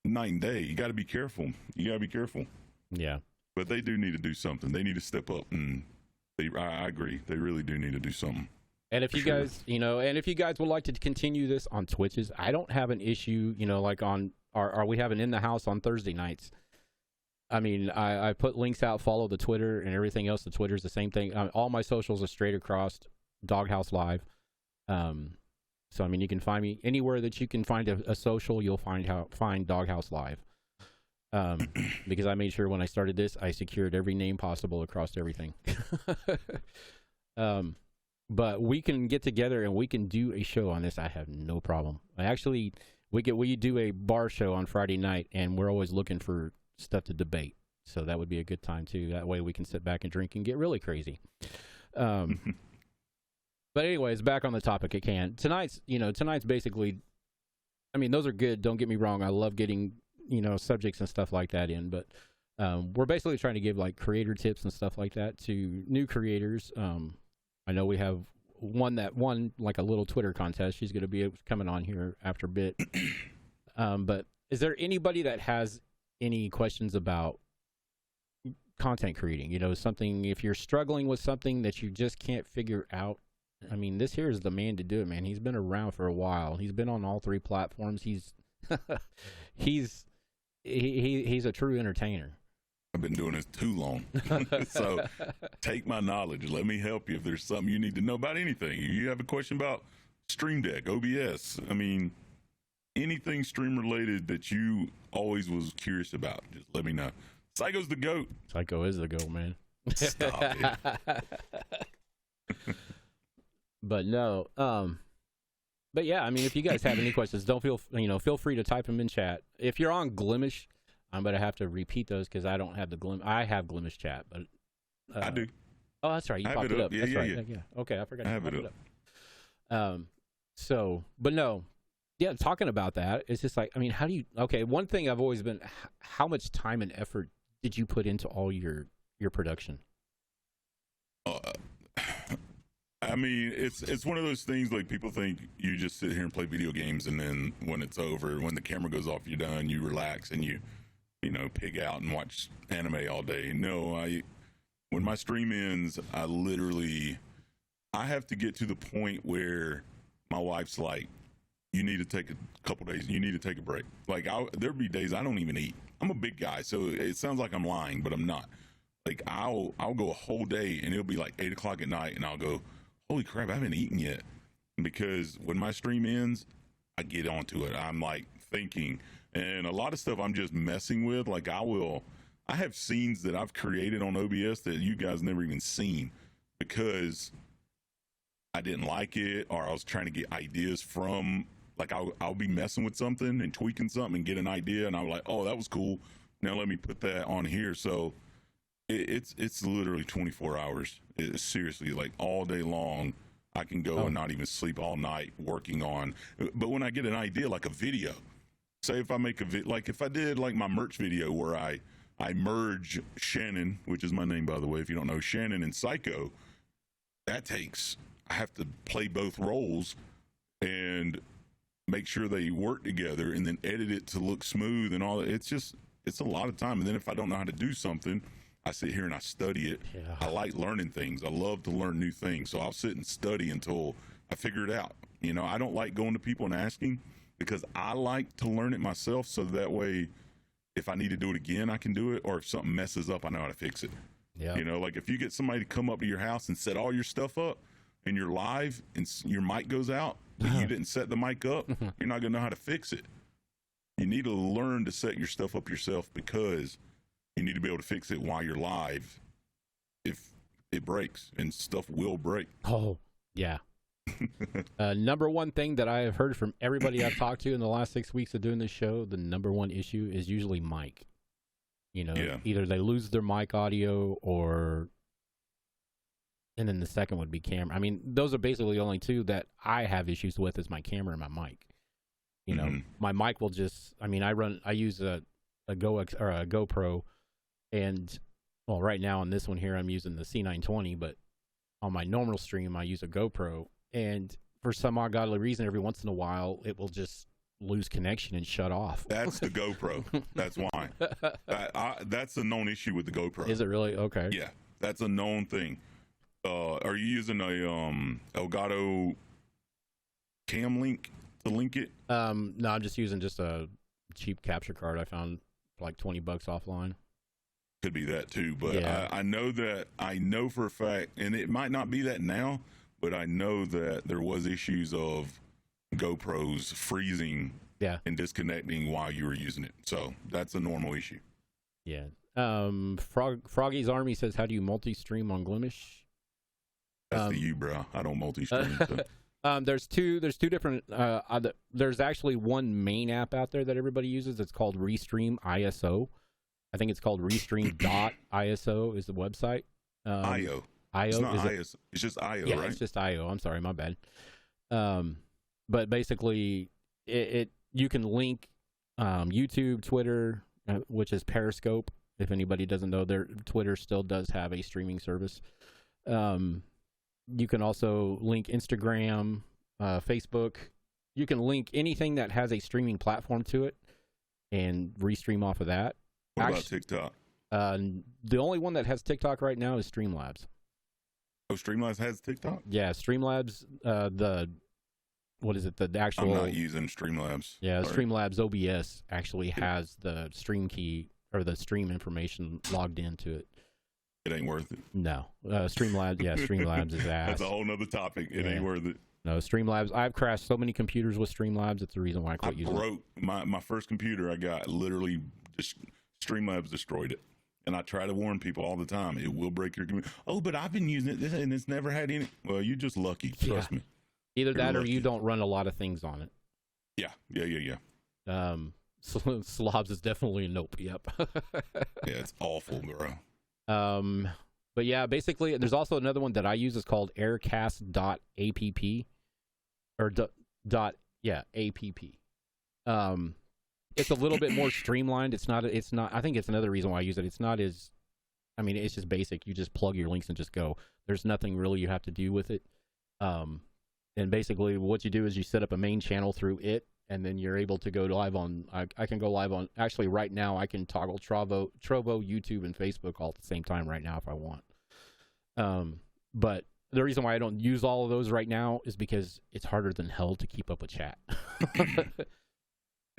night and day. You got to be careful. Yeah. But they do need to do something. They need to step up, and I agree. They really do need to do something. And if you guys, and if you guys would like to continue this on Twitches, I don't have an issue, like on, are we having in the house on Thursday nights? I mean, I put links out, follow the Twitter and everything else. The Twitter's the same thing. All my socials are straight across. Doghouse Live. So I mean, you can find me anywhere that you can find a social. You'll find Doghouse Live. Because I made sure when I started this, I secured every name possible across everything. But we can get together and we can do a show on this. I have no problem. We do a bar show on Friday night, and we're always looking for stuff to debate. So that would be a good time too. That way we can sit back and drink and get really crazy. But anyways, back on the topic at hand. Tonight's basically, I mean, those are good. Don't get me wrong. I love getting, subjects and stuff like that in. But We're basically trying to give like creator tips and stuff like that to new creators. I know we have one that won like a little Twitter contest. She's going to be coming on here after a bit. But is there anybody that has any questions about content creating? You know, something, if you're struggling with something that you just can't figure out, I mean, this here is the man to do it, man. He's been around for a while. He's been on all 3 platforms. He's a true entertainer. I've been doing this too long. So take my knowledge. Let me help you if there's something you need to know about anything. If you have a question about Stream Deck, OBS, I mean, anything stream related that you always was curious about, just let me know. Syko's the GOAT. Syko is the GOAT, man. Stop it. But no, but yeah, I mean, if you guys have any questions, don't feel free to type them in chat. If you're on Glimish, I'm gonna have to repeat those because I don't have I have Glimish chat, but I do. Oh, that's right. You popped it up. Yeah, that's yeah, right. yeah. Okay, I forgot. I have it up. So, but no, yeah. Talking about that, it's just like, I mean, how do you? Okay, one thing I've always been, how much time and effort did you put into all your production? I mean, it's one of those things, like, people think you just sit here and play video games, and then when it's over, when the camera goes off, you're done, you relax, and you pig out and watch anime all day. No, when my stream ends, I have to get to the point where my wife's like, you need to take a couple days, you need to take a break. Like, there'll be days I don't even eat. I'm a big guy, so it sounds like I'm lying, but I'm not. Like, I'll go a whole day, and it'll be like 8 o'clock at night, and I'll go, holy crap, I haven't eaten yet. Because when my stream ends, I get onto it. I'm like thinking, and a lot of stuff I'm just messing with. Like, I have scenes that I've created on OBS that you guys never even seen because I didn't like it, or I was trying to get ideas from, like, I'll be messing with something and tweaking something and get an idea, and I'm like, oh, that was cool. Now let me put that on here. So it's literally 24 hours. It's seriously, like, all day long. I can go and not even sleep all night working on. But when I get an idea, like a video, say if I make like if I did like my merch video where I merge Shannon, which is my name, by the way, if you don't know, Shannon and Syko, I have to play both roles and make sure they work together and then edit it to look smooth and all that. It's a lot of time. And then if I don't know how to do something, I sit here and I study it. Yeah. I like learning things. I love to learn new things. So I'll sit and study until I figure it out. I don't like going to people and asking because I like to learn it myself. So that way, if I need to do it again, I can do it. Or if something messes up, I know how to fix it. Yeah. Like if you get somebody to come up to your house and set all your stuff up and you're live and your mic goes out, but you didn't set the mic up, you're not going to know how to fix it. You need to learn to set your stuff up yourself because you need to be able to fix it while you're live if it breaks, and stuff will break. Oh, yeah. Number one thing that I have heard from everybody I've talked to in the last 6 weeks of doing this show, the number one issue is usually mic. Either they lose their mic audio and then the second would be camera. I mean, those are basically the only two that I have issues with is my camera and my mic. My mic will just, I use a GoPro. And, well, right now on this one here, I'm using the C920, but on my normal stream, I use a GoPro. And for some ungodly reason, every once in a while, it will just lose connection and shut off. That's the GoPro. That's why. That's a known issue with the GoPro. Is it really? Okay. Yeah, that's a known thing. Are you using a Elgato Cam Link to link it? No, I'm just using a cheap capture card I found for like $20 offline. Could be that too, but yeah. I know for a fact, and it might not be that now, but I know that there was issues of GoPros freezing and disconnecting while you were using it. So that's a normal issue. Yeah. Froggy's Army says, how do you multi-stream on Glimish? That's you, bro. I don't multi-stream. So. There's two different, there's actually one main app out there that everybody uses. It's called Restream ISO. I think it's called Restream.iso is the website. IO. It's not ISO. It's just IO, yeah, right? It's just IO. I'm sorry, my bad. But basically, you can link YouTube, Twitter, which is Periscope, If anybody doesn't know, their Twitter still does have a streaming service. You can also link Instagram, Facebook. You can link anything that has a streaming platform to it and restream off of that. What about TikTok? The only one that has TikTok right now is Streamlabs. Oh, Streamlabs has TikTok? Yeah, Streamlabs, what is it? The actual... I'm not using Streamlabs. Yeah, Sorry. Streamlabs OBS actually has the stream key or the stream information logged into it. It ain't worth it. No. Streamlabs, yeah, Streamlabs is ass. That's a whole nother topic. It ain't worth it. No, Streamlabs. I've crashed so many computers with Streamlabs. It's the reason why I quit using it. My first computer I got, literally just Streamlabs destroyed it. And I try to warn people all the time, it will break your computer. Oh, but I've been using it and it's never had any. Well, you're just lucky. Trust me. Either that You're or lucky. you don't run a lot of things on it. Yeah. Slobs is definitely a nope. Yep. Yeah, it's awful, bro. But yeah, basically, there's also another one that I use. It's called aircast.app or app. It's a little bit more streamlined. It's not. I think it's another reason why I use it. It's not as, I mean, it's just basic. You just plug your links and just go. There's nothing really you have to do with it. And basically, what you do is you set up a main channel through it, and then you're able to go live on. I can go live on. Actually, right now, I can toggle Trovo, YouTube, and Facebook all at the same time right now if I want. But the reason why I don't use all of those right now is because it's harder than hell to keep up with chat.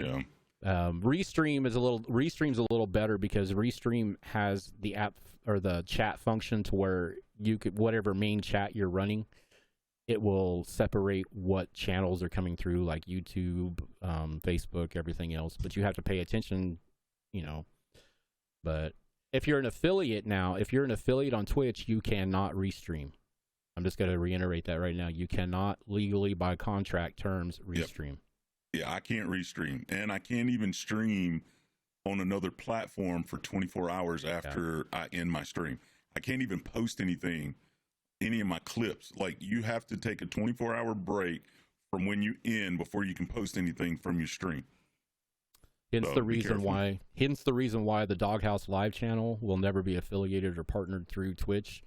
Yeah. Restream's a little better because Restream has the app or the chat function to where you could, whatever main chat you're running, it will separate what channels are coming through, like YouTube, Facebook, everything else. But you have to pay attention, But if you're an affiliate on Twitch, you cannot restream. I'm just going to reiterate that right now. You cannot legally, by contract terms, restream. Yep. Yeah, I can't restream, and I can't even stream on another platform for 24 hours after I end my stream. I can't even post anything, any of my clips. Like, you have to take a 24-hour break from when you end before you can post anything from your stream. Hence the reason why the Doghouse Live channel will never be affiliated or partnered through Twitch.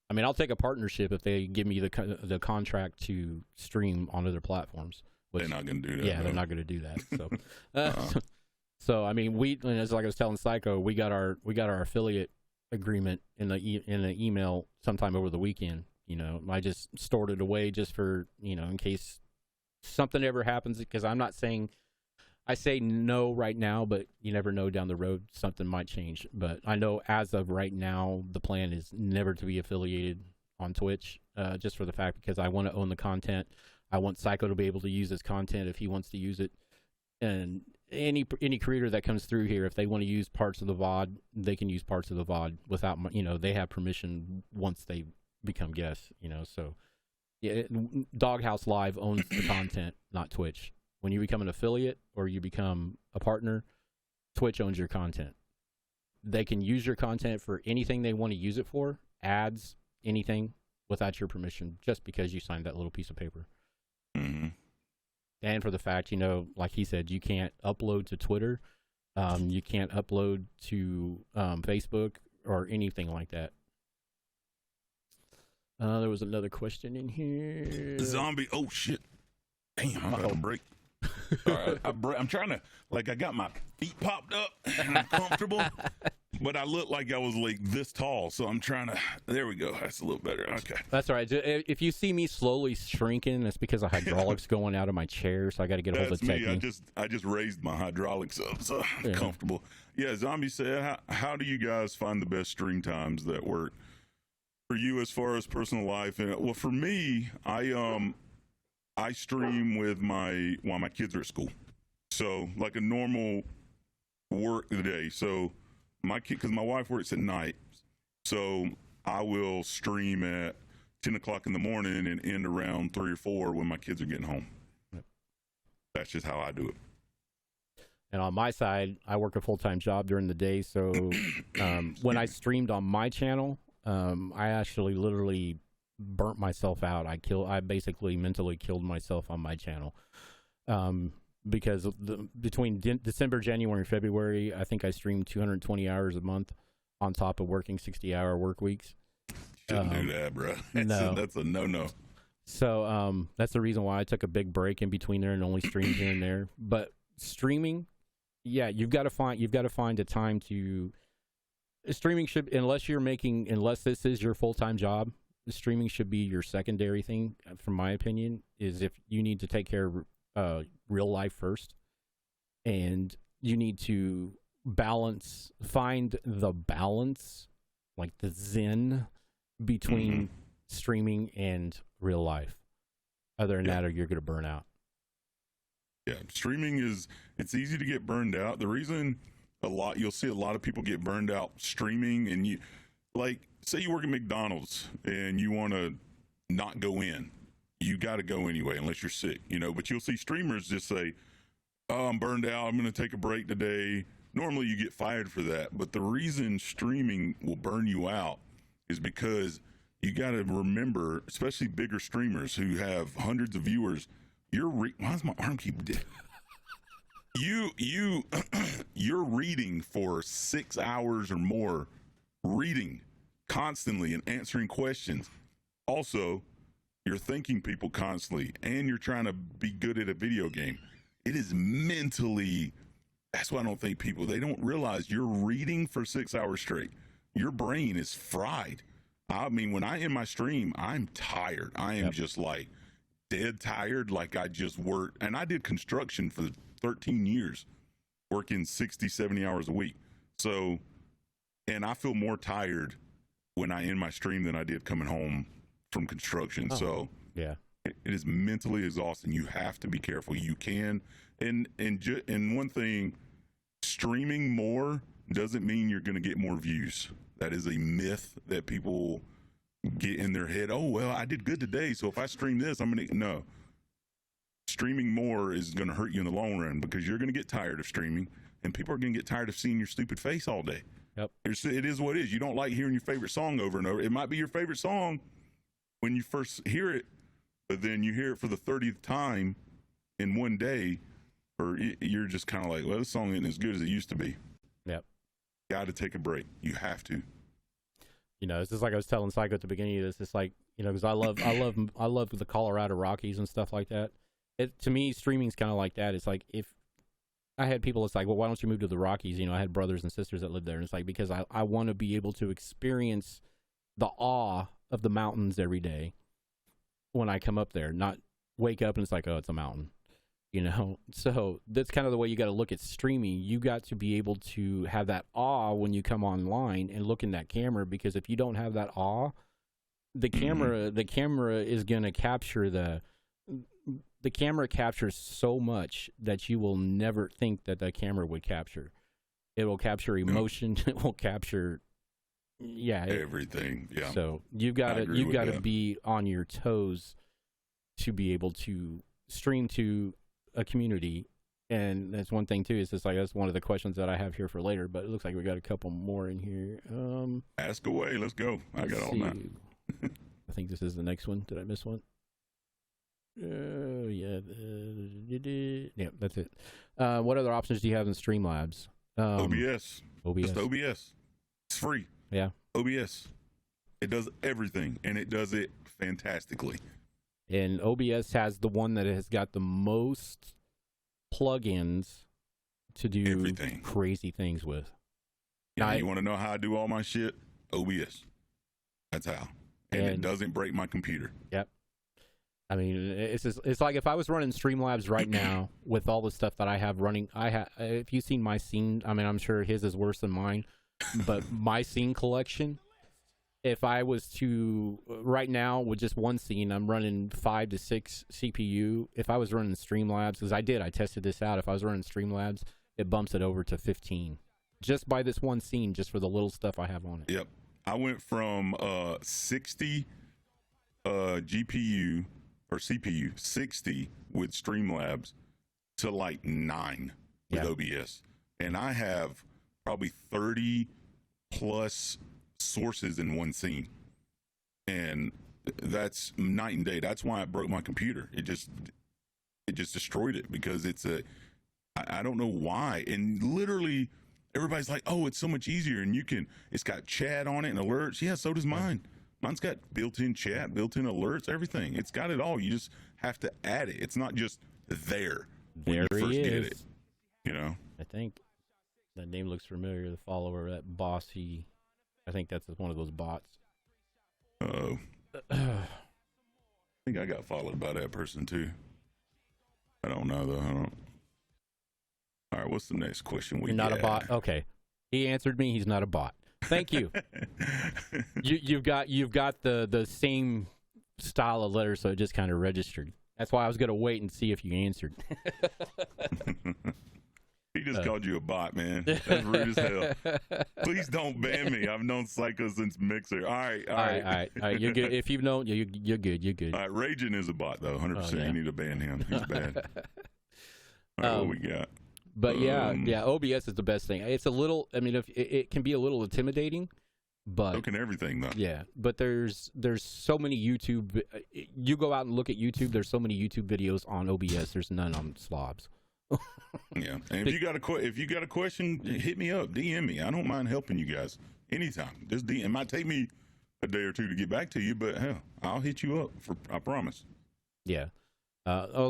I mean, I'll take a partnership if they give me the contract to stream on other platforms. They're not going to do that. Yeah, they're not going to do that. So, so I mean, as like I was telling Psycho, we got our affiliate agreement in the email sometime over the weekend. I just stored it away just for in case something ever happens. Because I'm not saying I say no right now, but you never know down the road something might change. But I know as of right now, the plan is never to be affiliated on Twitch, just for the fact because I want to own the content. I want Psycho to be able to use his content if he wants to use it. And any creator that comes through here, if they want to use parts of the VOD, they can use parts of the VOD without, they have permission once they become guests, So, yeah, Doghouse Live owns the content, not Twitch. When you become an affiliate or you become a partner, Twitch owns your content. They can use your content for anything they want to use it for, ads, anything, without your permission, just because you signed that little piece of paper. Mm-hmm. And for the fact, like he said, you can't upload to Twitter, you can't upload to Facebook or anything like that. There was another question in here. Zombie. Oh shit! Damn, I'm about to break. All right, I'm trying to, I got my feet popped up and I'm comfortable, but I look like I was like this tall, so I'm trying to, there we go. That's a little better. Okay. That's all right. If you see me slowly shrinking, that's because of hydraulics going out of my chair, so I got to get a hold of the technique. I just raised my hydraulics up, so I'm comfortable. Yeah, Zombie said, how do you guys find the best stream times that work for you as far as personal life? And well, for me, I stream while my kids are at school. So like a normal work day. So because my wife works at night. So I will stream at 10 o'clock in the morning and end around 3 or 4 when my kids are getting home. Yep. That's just how I do it. And on my side, I work a full-time job during the day. So when I streamed on my channel, I actually literally burnt myself out. I basically mentally killed myself on my channel. Because between December, January, and February, I think I streamed 220 hours a month. on top of working 60-hour work weeks. Shouldn't do that, bro. That's a no. So that's the reason why I took a big break in between there and only streamed here and there. But streaming, yeah, you've got to find a time to. Streaming should, unless this is your full-time job, streaming should be your secondary thing, from my opinion, is if you need to take care of real life first, and you need to find the balance, like the zen between streaming and real life. Other than that, or you're going to burn out. Yeah, streaming it's easy to get burned out. The reason you'll see a lot of people get burned out streaming, and you, like, say you work at McDonald's and you want to not go in, you got to go anyway unless you're sick, but you'll see streamers just say, oh, I'm burned out, I'm going to take a break today. Normally you get fired for that, but the reason streaming will burn you out is because you got to remember, especially bigger streamers who have hundreds of viewers, why does my arm keep dead? You're reading for 6 hours or more, reading constantly and answering questions. Also, you're thanking people constantly, and you're trying to be good at a video game. It is mentally, that's why I don't think they don't realize you're reading for 6 hours straight. Your brain is fried. I mean, when I end my stream, I'm tired. I am just like dead tired, like I just worked. And I did construction for 13 years, working 60, 70 hours a week. So, and I feel more tired when I end my stream than I did coming home from construction. So yeah, it is mentally exhausting. You have to be careful. You can, and one thing, streaming more doesn't mean you're going to get more views. That is a myth that people get in their head. Oh, well, I did good today, so if I stream this, I'm going to, no. Streaming more is going to hurt you in the long run, because you're going to get tired of streaming, and people are going to get tired of seeing your stupid face all day. Yep. It is what it is. You don't like hearing your favorite song over and over. It might be your favorite song when you first hear it, but then you hear it for the 30th time in one day, or you're just kind of like, well, this song isn't as good as it used to be. Yep. Got to take a break. You have to. It's just like I was telling Syko at the beginning of this. It's like, because I love the Colorado Rockies and stuff like that. To me, streaming's kind of like that. It's like, if I had people, it's like, well, why don't you move to the Rockies? I had brothers and sisters that lived there, and it's like, because I want to be able to experience the awe of the mountains every day when I come up there, not wake up and it's like, oh, it's a mountain. So that's kind of the way you got to look at streaming. You got to be able to have that awe when you come online and look in that camera, because if you don't have that awe, the camera is going to capture the camera captures so much that you will never think that the camera would capture. It will capture emotion. It will capture, everything. Yeah. So you've got to be on your toes to be able to stream to a community. And that's one thing too. Is just like, that's one of the questions that I have here for later, but it looks like we got a couple more in here. Ask away. Let's go. I got all that. I think this is the next one. Did I miss one? Yeah, that's it. What other options do you have in Streamlabs? OBS. Just OBS. It's free. Yeah. OBS. It does everything, and it does it fantastically. And OBS has the one that has got the most plugins to do everything. Crazy things with. Yeah, you want to know how I do all my shit? OBS. That's how. And it doesn't break my computer. Yep. I mean, it's like if I was running Streamlabs right now with all the stuff that I have running, if you've seen my scene, I mean, I'm sure his is worse than mine, but my scene collection, if I was to, right now with just one scene, I'm running 5 to 6 CPU. If I was running Streamlabs, because I tested this out, if I was running Streamlabs, it bumps it over to 15. Just by this one scene, just for the little stuff I have on it. Yep. I went from 60 GPU or CPU, 60 with Streamlabs to like 9 with OBS. And I have probably 30 plus sources in one scene. And that's night and day. That's why I broke my computer. It just destroyed it, because I don't know why. And literally everybody's like, oh, it's so much easier, and it's got chat on it and alerts. Yeah, so does mine. Mine's got built-in chat, built-in alerts, everything. It's got it all. You just have to add it. It's not just there when you first get it. You know? I think that name looks familiar. The follower, that boss, I think that's one of those bots. Oh. I think I got followed by that person too. I don't know though. All right, what's the next question? You're not a bot. Okay, he answered me. He's not a bot. Thank you. You've got the same style of letter, so it just kind of registered. That's why I was gonna wait and see if you answered. He just called you a bot, man. That's rude as hell. Please don't ban me. I've known Psycho since Mixer. All right. You're good. If you've known, you're good. You're good. All right, Raging is a bot though. 100%. You need to ban him. He's bad. All right, what we got? But yeah, OBS is the best thing. It's a little. I mean, if it can be a little intimidating, but so can everything though. Yeah, but there's so many YouTube. You go out and look at YouTube. There's so many YouTube videos on OBS. There's none on slobs. Yeah, and if you got a question, hit me up, DM me. I don't mind helping you guys anytime. Just DM. It might take me a day or two to get back to you, but hell, I'll hit you up. I promise. Yeah.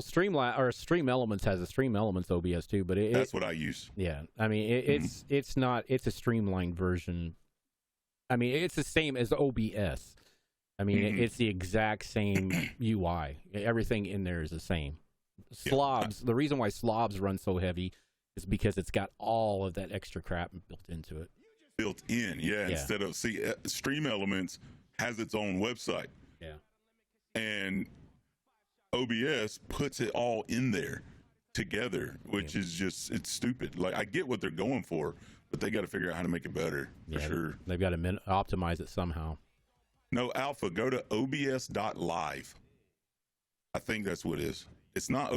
Stream Elements has a Stream Elements OBS too, but that's what I use. Yeah, I mean it's a streamlined version. I mean it's the same as OBS. I mean it's the exact same UI. Everything in there is the same. Slobs. The reason why Slobs run so heavy is because it's got all of that extra crap built into it. Built in, yeah. Instead of Stream Elements has its own website. Yeah. And OBS puts it all in there together, which is just, it's stupid. Like, I get what they're going for, but they got to figure out how to make it better, for sure. They've got to optimize it somehow. No, Alpha, go to obs.live. I think that's what it is. It's not,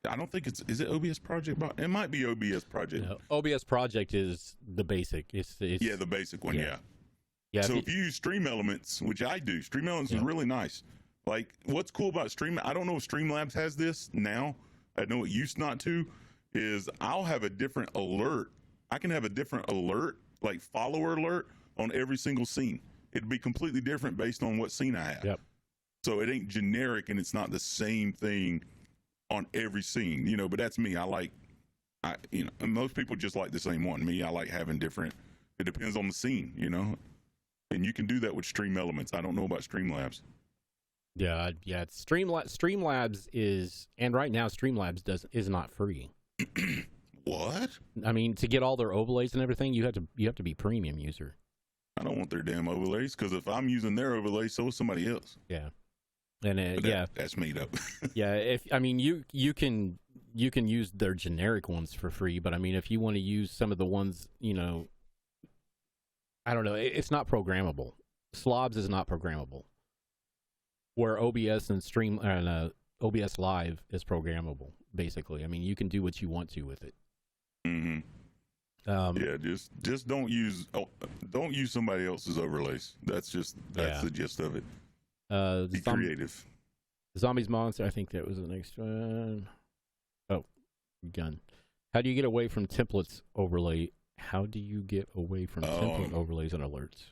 I don't think is it OBS Project? It might be OBS Project. No, OBS Project is the basic. It's the basic one, yeah. So if you use Stream Elements, which I do, Stream Elements is really nice. Like, what's cool about I don't know if Streamlabs has this now. I know it used not to, is I'll have a different alert. I can have a different alert, like follower alert, on every single scene. It'd be completely different based on what scene I have. Yep. So it ain't generic and it's not the same thing on every scene, but that's me. And most people just like the same one. Me, I like having different, it depends on the scene, and you can do that with Stream Elements. I don't know about Streamlabs. Yeah. Streamlabs is, and right now Streamlabs is not free. What? I mean, to get all their overlays and everything, you have to be premium user. I don't want their damn overlays, because if I'm using their overlays, so is somebody else. Yeah. And that's made up. Yeah, you can use their generic ones for free, but I mean, if you want to use some of the ones, I don't know, it's not programmable. Slobs is not programmable. Where OBS and OBS Live is programmable, basically. I mean, you can do what you want to with it. Mm-hmm. Just don't use somebody else's overlays. That's the gist of it. Be creative. Zombies Monster, I think that was the next one. Oh, gun. How do you get away from templates overlay? How do you get away from template overlays and alerts?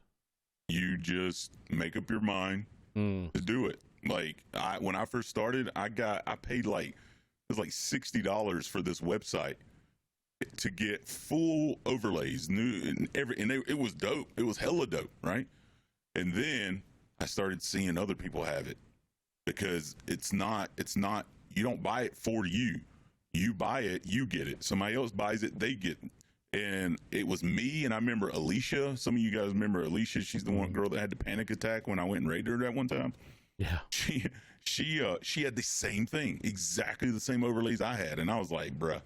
You just make up your mind to do it. Like, when I first started, I paid it was like $60 for this website to get full overlays, it was dope. It was hella dope, right? And then I started seeing other people have it, because it's not, you don't buy it for you. You buy it, you get it. Somebody else buys it, they get it. And it was me, and I remember Alicia. Some of you guys remember Alicia. She's the one girl that had the panic attack when I went and raided her that one time. Yeah. She had the same thing, exactly the same overlays I had. And I was like, bruh,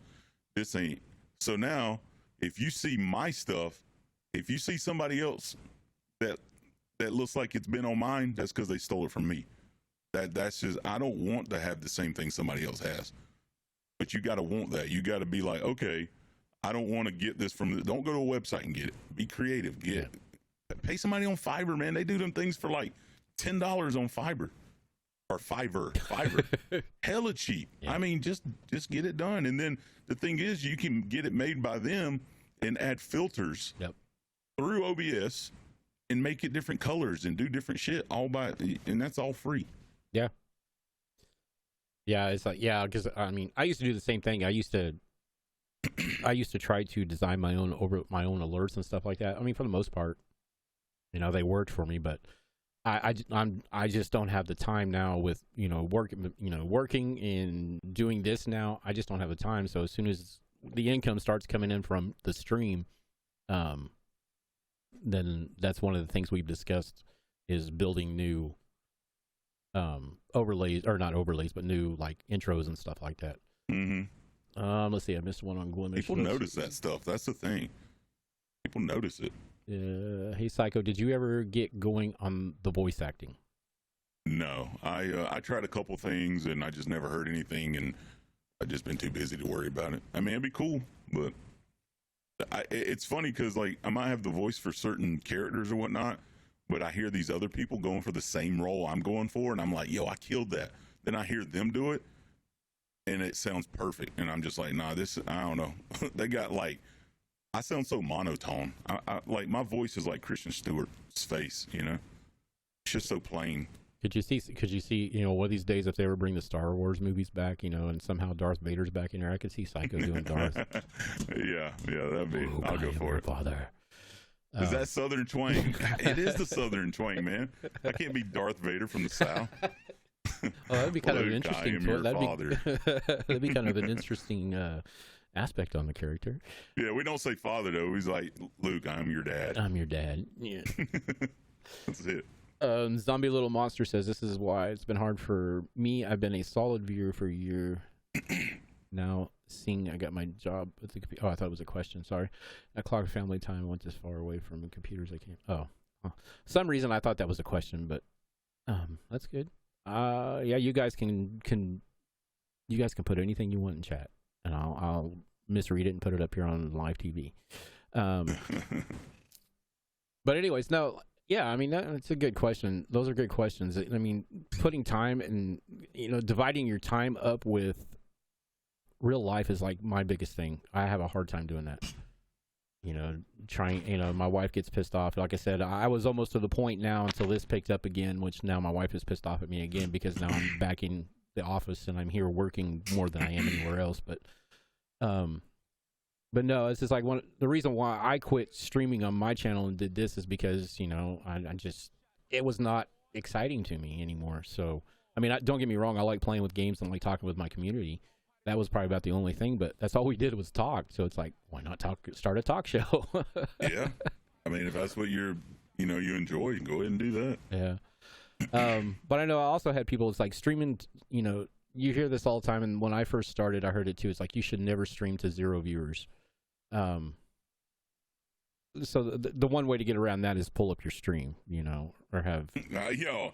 this ain't. So now, if you see my stuff, if you see somebody else that looks like it's been on mine, that's because they stole it from me. That's just, I don't want to have the same thing somebody else has. But you got to want that. You got to be like, okay, I don't want to get this don't go to a website and get it. Be creative. Pay somebody on Fiverr, man. They do them things for like $10 on Fiverr. Or Fiverr. Hella cheap. Yeah. I mean, just get it done. And then the thing is, you can get it made by them and add filters Yep. through OBS and make it different colors and do different shit and that's all free. Yeah. Yeah, it's like, yeah, because I mean, I used to do the same thing. I used to try to design my own alerts and stuff like that. I mean, for the most part, they worked for me, but I just don't have the time now with working and doing this now. I just don't have the time. So as soon as the income starts coming in from the stream, then that's one of the things we've discussed is building new overlays, or not overlays, but new like intros and stuff like that. Mm-hmm. Let's see, I missed one on Gwyn. People notice that stuff. That's the thing. People notice it. Hey Psycho, did you ever get going on the voice acting? No, I tried a couple things and I just never heard anything, and I've just been too busy to worry about it. I mean, it'd be cool, but it's funny because like I might have the voice for certain characters or whatnot, but I hear these other people going for the same role I'm going for, and I'm like, yo, I killed that. Then I hear them do it, and it sounds perfect, and I'm just like, nah, I don't know. They got like, I sound so monotone. I like my voice is like Kristen Stewart's face, It's just so plain. Could you see, one of these days if they ever bring the Star Wars movies back, and somehow Darth Vader's back in there, I could see Psycho doing Darth. Yeah, that'd be. I'll go for it. Father. Is that Southern twang? It is the Southern twang, man. I can't be Darth Vader from the South. Oh, that'd be kind of interesting. That'd be kind of an interesting aspect on the character. Yeah, we don't say father though. He's like, Luke, I'm your dad. I'm your dad. Yeah. That's it. Zombie Little Monster says, this is why it's been hard for me. I've been a solid viewer for a year now. Seeing I got my job at the computer. Oh, I thought it was a question. Sorry. I clocked family time. I went this far away from the computers. I can't. Oh, some reason I thought that was a question, but that's good. Yeah, you guys can put anything you want in chat, and I'll misread it and put it up here on live TV. But anyways, no. Yeah, I mean, that's a good question. Those are good questions. I mean, putting time and, dividing your time up with real life is like my biggest thing. I have a hard time doing that. My wife gets pissed off. Like I said, I was almost to the point now until this picked up again, which now my wife is pissed off at me again because now I'm back in the office and I'm here working more than I am anywhere else. But no, it's just like the reason why I quit streaming on my channel and did this is because, it was not exciting to me anymore. So, I mean, don't get me wrong. I like playing with games and like talking with my community. That was probably about the only thing, but that's all we did was talk. So it's like, why not start a talk show? Yeah. I mean, if that's what you enjoy, go ahead and do that. Yeah. But I know I also had people, it's like streaming, you hear this all the time. And when I first started, I heard it too. It's like, you should never stream to 0 viewers. So the one way to get around that is pull up your stream, or have. Yo,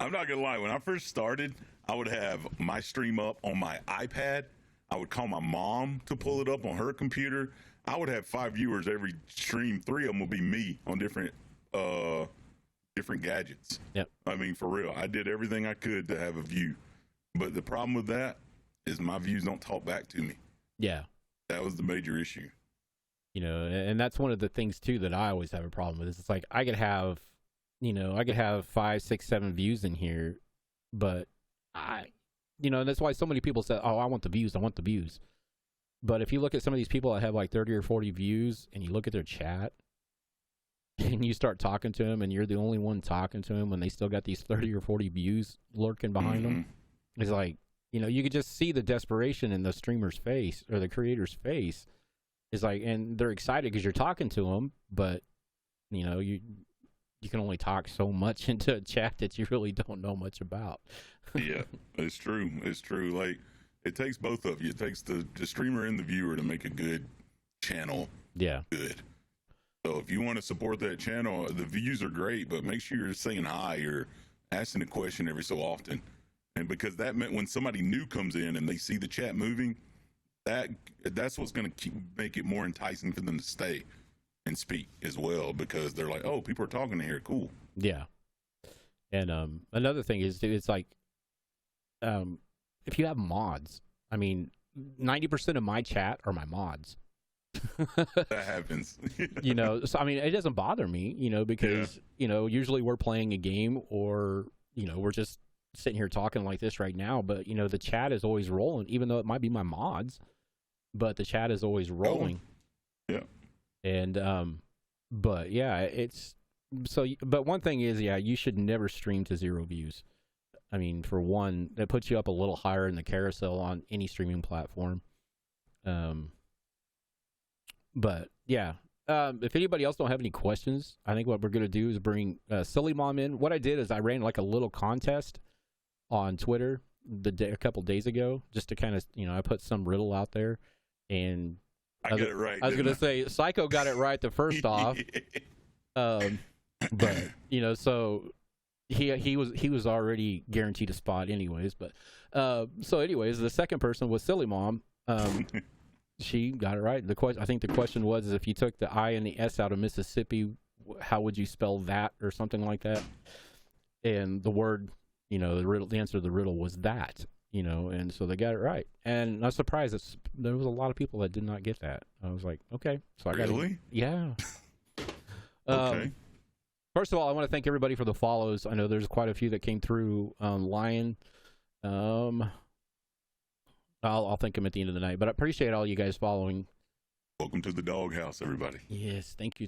I'm not gonna lie. When I first started, I would have my stream up on my iPad. I would call my mom to pull it up on her computer. I would have 5 viewers every stream. 3 of them would be me on different gadgets. Yep. I mean, for real, I did everything I could to have a view. But the problem with that is my views don't talk back to me. Yeah. That was the major issue. And that's one of the things too that I always have a problem with. Is it's like I could have 5, 6, 7 views in here, but and that's why so many people say, "Oh, I want the views. I want the views." But if you look at some of these people that have like 30 or 40 views, and you look at their chat, and you start talking to them, and you're the only one talking to them, when they still got these 30 or 40 views lurking behind them, it's like you could just see the desperation in the streamer's face or the creator's face. It's like, and they're excited because you're talking to them, but you can only talk so much into a chat that you really don't know much about. Yeah, it's true. It's true. Like, it takes both of you. It takes the streamer and the viewer to make a good channel. Yeah. Good. So if you want to support that channel, the views are great, but make sure you're saying hi or asking a question every so often. And because that meant when somebody new comes in and they see the chat moving, that's what's going to make it more enticing for them to stay and speak as well, because they're like, oh, people are talking here. Cool. Yeah. And another thing is, it's like, if you have mods, I mean, 90% of my chat are my mods. That happens. You know, so I mean, it doesn't bother me, you know, because you know, usually we're playing a game or you know, we're just sitting here talking like this right now, but you know, the chat is always rolling, even though it might be my mods, but the chat is always rolling. Yeah. And but yeah, it's so. But one thing is, yeah, you should never stream to 0 views. I mean, for one, that puts you up a little higher in the carousel on any streaming platform. But yeah, if anybody else don't have any questions, I think what we're gonna do is bring Silly Mom in. What I did is I ran like a little contest on Twitter a couple days ago, just to kind of, you know, I put some riddle out there, and I got it right. I was gonna say Psycho got it right the first off, but you know, so he was already guaranteed a spot anyways. But so anyways, the second person was Silly Mom. She got it right. I think the question was, is if you took the I and the S out of Mississippi, how would you spell that, or something like that? And the word, you know, the answer to the riddle was that, you know, and so they got it right. And I was surprised there was a lot of people that did not get that. I was like, okay, so I got Really? Yeah. Okay. First of all, I want to thank everybody for the follows. I know there's quite a few that came through. Lion, I'll thank him at the end of the night, but I appreciate all you guys following. Welcome to the doghouse, everybody. Yes, thank you.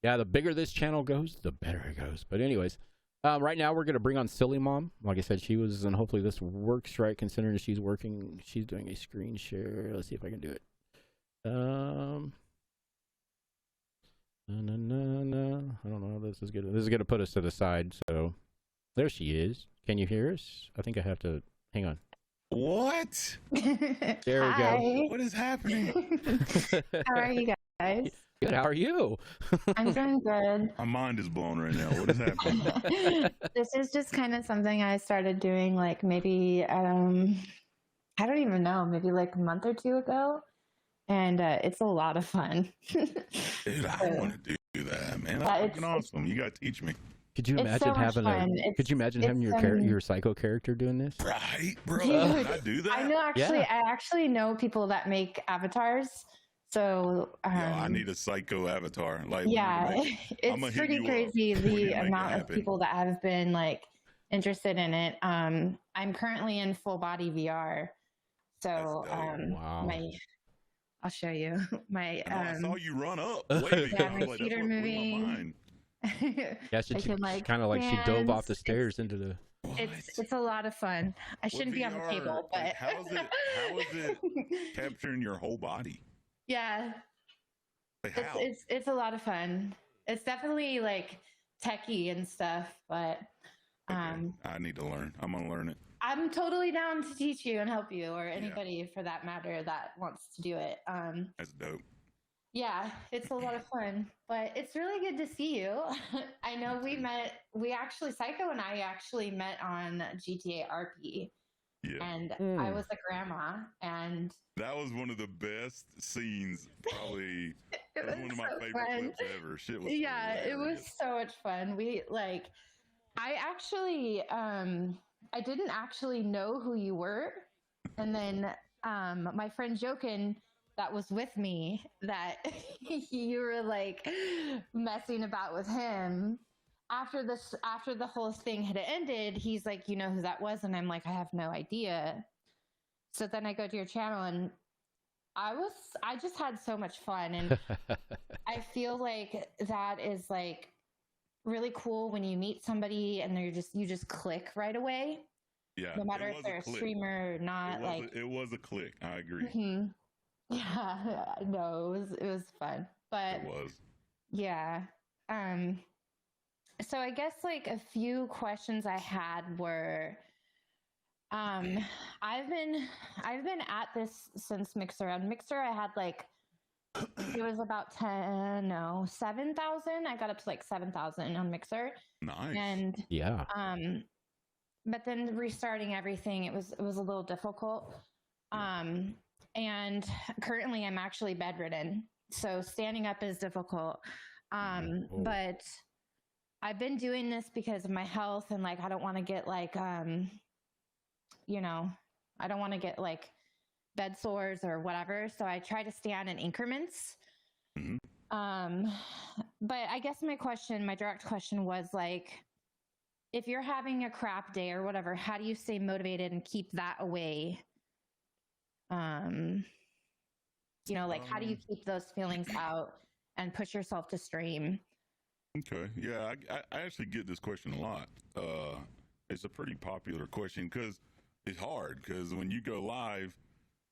Yeah, the bigger this channel goes, the better it goes. But anyways, right now we're gonna bring on Silly Mom. Like I said, she was, and hopefully this works right, considering she's working. She's doing a screen share. Let's see if I can do it. No. I don't know. This is good. This is gonna put us to the side. So there she is. Can you hear us? I think I have to. Hang on. What? There we go. What is happening? How are you guys? Good. How are you? I'm doing good. My mind is blown right now. What is happening? This is just kind of something I started doing like maybe, I don't even know, maybe like a month or two ago. And it's a lot of fun. Dude, I want to do that, man. That's fucking awesome. You got to teach me. Could you imagine having your Psycho character doing this? Right, bro. Can I do that? I know. I actually know people that make avatars. So I need a Psycho avatar. Like, yeah, it's pretty crazy the amount of people that have been like interested in it. I'm currently in full body VR. So wow. I'll show you my. I saw you run up. Wait, my feet are moving. Yeah, she kind of like she dove off the stairs into the. It's a lot of fun. I shouldn't be on the table, but like, how is it capturing your whole body? Yeah, like, how? It's a lot of fun. It's definitely like techie and stuff, but I need to learn. I'm gonna learn it. I'm totally down to teach you and help you, or anybody for that matter that wants to do it. That's dope. Yeah, it's a lot of fun, but it's really good to see you. I know Psycho and I actually met on GTA RP. Yeah. And I was a grandma, and that was one of the best scenes, probably. It was one of my favorite clips ever. Shit was it was so much fun. I didn't actually know who you were, and then my friend Jokin that was with me, that you were like messing about with him. After the whole thing had ended, he's like, you know who that was? And I'm like, I have no idea. So then I go to your channel, and I just had so much fun. And I feel like that is like really cool when you meet somebody and you just click right away. Yeah. No matter if they're a streamer or not. It was a click. I agree. Mm-hmm. Yeah, no, it was fun. But it was. Yeah. So I guess like a few questions I had were, I've been at this since Mixer. On Mixer, I had like, it was about 7,000. I got up to like 7,000 on Mixer. Nice. And yeah. But then restarting everything, it was a little difficult. And currently I'm actually bedridden, so standing up is difficult. But I've been doing this because of my health, and like I don't want to get like I don't want to get like bed sores or whatever. So I try to stand in increments. Mhm. But I guess my direct question was like, if you're having a crap day or whatever, how do you stay motivated and keep that away? Like how do you keep those feelings out and push yourself to stream? Okay. Yeah, I actually get this question a lot. It's a pretty popular question because it's hard because when you go live,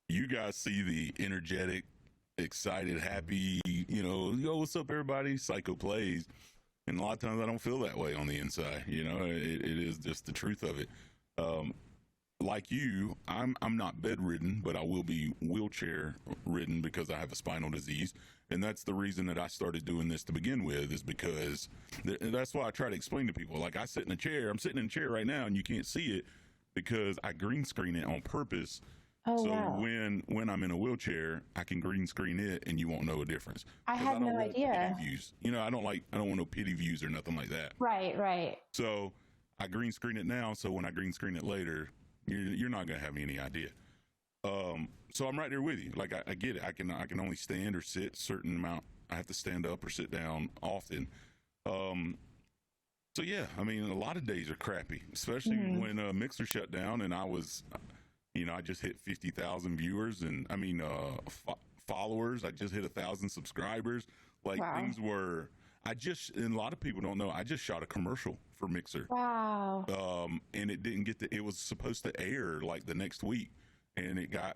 you guys see the energetic, excited, happy, yo, what's up, everybody? SykoPlayz. And a lot of times I don't feel that way on the inside. It is just the truth of it. Like you, I'm not bedridden, but I will be wheelchair ridden because I have a spinal disease. And that's the reason that I started doing this to begin with, is because that's why I try to explain to people. Like, I'm sitting in a chair right now and you can't see it because I green screen it on purpose. Oh, So wow. when I'm in a wheelchair, I can green screen it and you won't know a difference. I 'Cause had don't no want idea. pity views. I don't want no pity views or nothing like that. Right. So I green screen it now. So when I green screen it later, you're not going to have any idea. So I'm right there with you. Like I get it. I can only stand or sit a certain amount. I have to stand up or sit down often. So yeah, I mean, a lot of days are crappy, especially when Mixer shut down and I was, I just hit 50,000 viewers and followers. I just hit 1,000 subscribers. Like Wow. things were. And a lot of people don't know. I just shot a commercial for Mixer. Wow. And it didn't it was supposed to air like the next week, and it got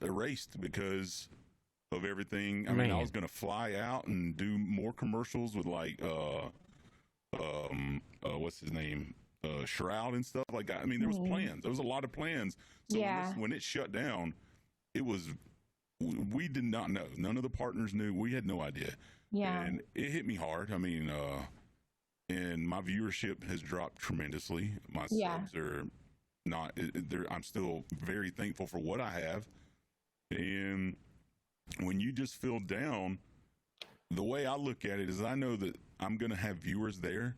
erased because of everything. I mean, I was gonna fly out and do more commercials with like what's his name, Shroud and stuff like that. I mean, there was plans. There was a lot of plans. So when it shut down, we did not know. None of the partners knew. We had no idea. Yeah. And it hit me hard. I mean, and my viewership has dropped tremendously. My subs are not, I'm still very thankful for what I have. And when you just feel down, the way I look at it is I know that I'm going to have viewers there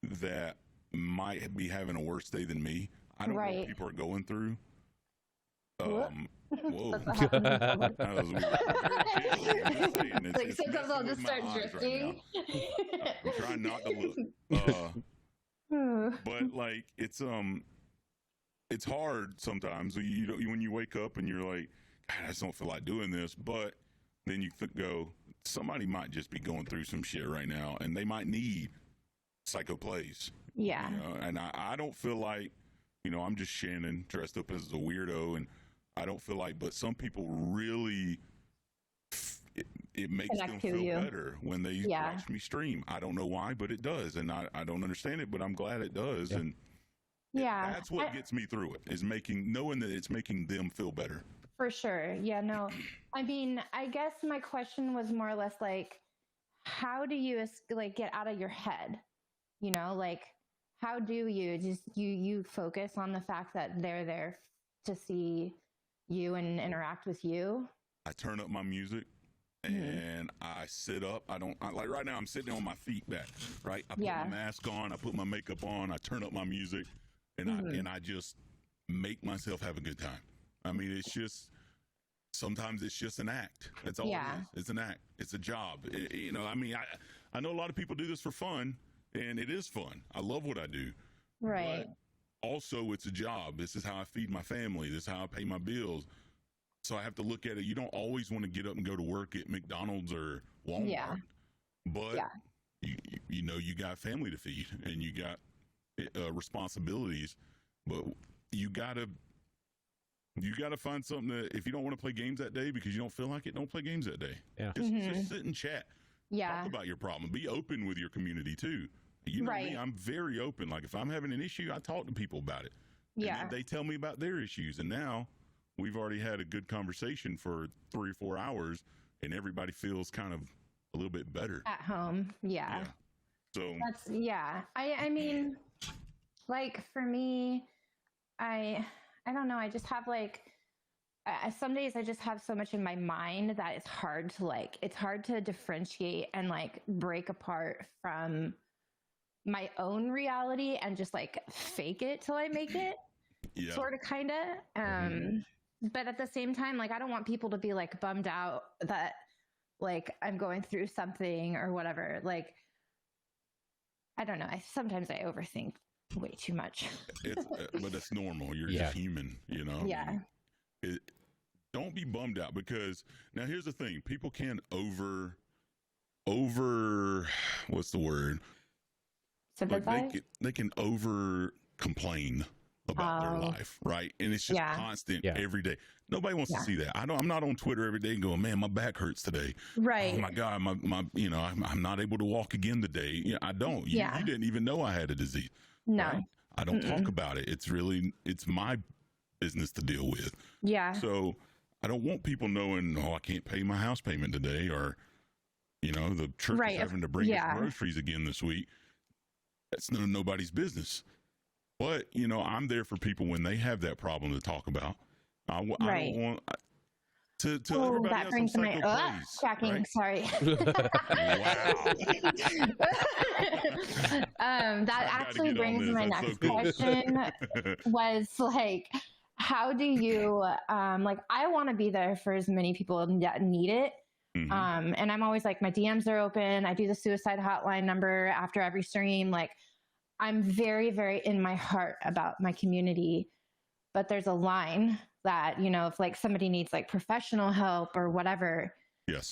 that might be having a worse day than me. I don't know what people are going through. Whoa. That was weird. Like sometimes I'll just start drifting. Right, I'm trying not to look. But like it's hard sometimes. When you wake up and you're like, God, I just don't feel like doing this. But then you go, somebody might just be going through some shit right now, and they might need SykoPlayz. Yeah. And I don't feel like, I'm just Shannon dressed up as a weirdo, and I don't feel like, but some people really, it makes them feel better when they watch me stream. I don't know why, but it does. And I don't understand it, but I'm glad it does. Yeah. And that's what gets me through it, is knowing that it's making them feel better. For sure. Yeah, no, I mean, I guess my question was more or less like, how do you like get out of your head? Like, how do you just, you focus on the fact that they're there to see you and interact with you? I turn up my music and I sit up. Like right now I'm sitting on my feet back, right? I put my mask on, I put my makeup on, I turn up my music, and I just make myself have a good time. I mean, sometimes it's just an act. That's all it is. It's an act. It's a job. I mean, I know a lot of people do this for fun, and it is fun. I love what I do. Right. But also, it's a job. This is how I feed my family. This is how I pay my bills. So I have to look at it. You don't always want to get up and go to work at McDonald's or Walmart. But, you got family to feed, and you got responsibilities. But you got to find something that, if you don't want to play games that day because you don't feel like it, don't play games that day. Yeah. Just sit and chat. Yeah. Talk about your problem. Be open with your community too. You know me, I'm very open. Like if I'm having an issue, I talk to people about it. And they tell me about their issues. And now we've already had a good conversation for 3 or 4 hours, and everybody feels kind of a little bit better at home. Yeah. So that's, I mean, like for me, I don't know. I just have like, some days I just have so much in my mind that it's hard to differentiate and like break apart from my own reality and just like fake it till I make it. Sort of, kind of. but at the same time, like, I don't want people to be like bummed out that like I'm going through something or whatever. Like, I don't know. Sometimes I overthink way too much. But that's normal. You're Yeah. just human, you know? Yeah. Don't be bummed out, because now here's the thing. People can over what's the word? Like Sympathize? they can over complain about their life, right? And it's just constant every day. Nobody wants to see that. I'm not on Twitter every day going, man, my back hurts today. Right. Oh my God, my you know, I'm not able to walk again today. You know, I don't. You didn't even know I had a disease. No. Right? I don't talk about it. It's my business to deal with. Yeah. So I don't want people knowing, oh, I can't pay my house payment today, or, you know, the church is having to bring us groceries again this week. That's none of nobody's business. But, you know, I'm there for people when they have that problem to talk about. I don't want to everybody that else brings on my SykoPlayz, cracking. right? Sorry. That actually brings my next question was like, how do you like, I want to be there for as many people that need it. And I'm always like, my DMs are open. I do the suicide hotline number after every stream. Like, I'm very, very in my heart about my community, but there's a line that, you know, if like somebody needs like professional help or whatever,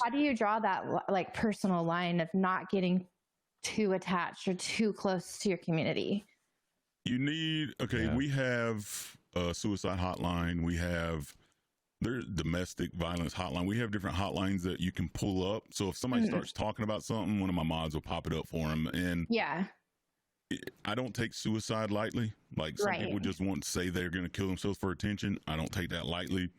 how do you draw that like personal line of not getting too attached or too close to your community? You need, we have a suicide hotline. We have there's domestic violence hotline. We have different hotlines that you can pull up. So if somebody starts talking about something, one of my mods will pop it up for them. And I don't take suicide lightly. Like some people just want to say they're going to kill themselves for attention. I don't take that lightly.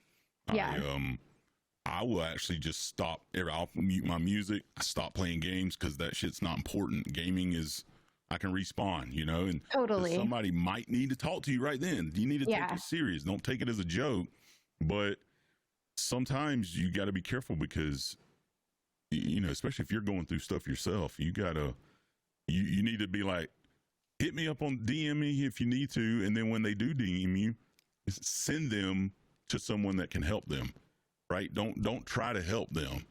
I will actually just stop. I'll mute my music. I stop playing games because that shit's not important. Gaming is, I can respawn, you know, and somebody might need to talk to you right then. You need to take it serious. Don't take it as a joke. But sometimes you got to be careful because, you know, especially if you're going through stuff yourself, you need to be like, hit me up on DM me if you need to. And then when they do DM you, send them to someone that can help them, right? Don't try to help them.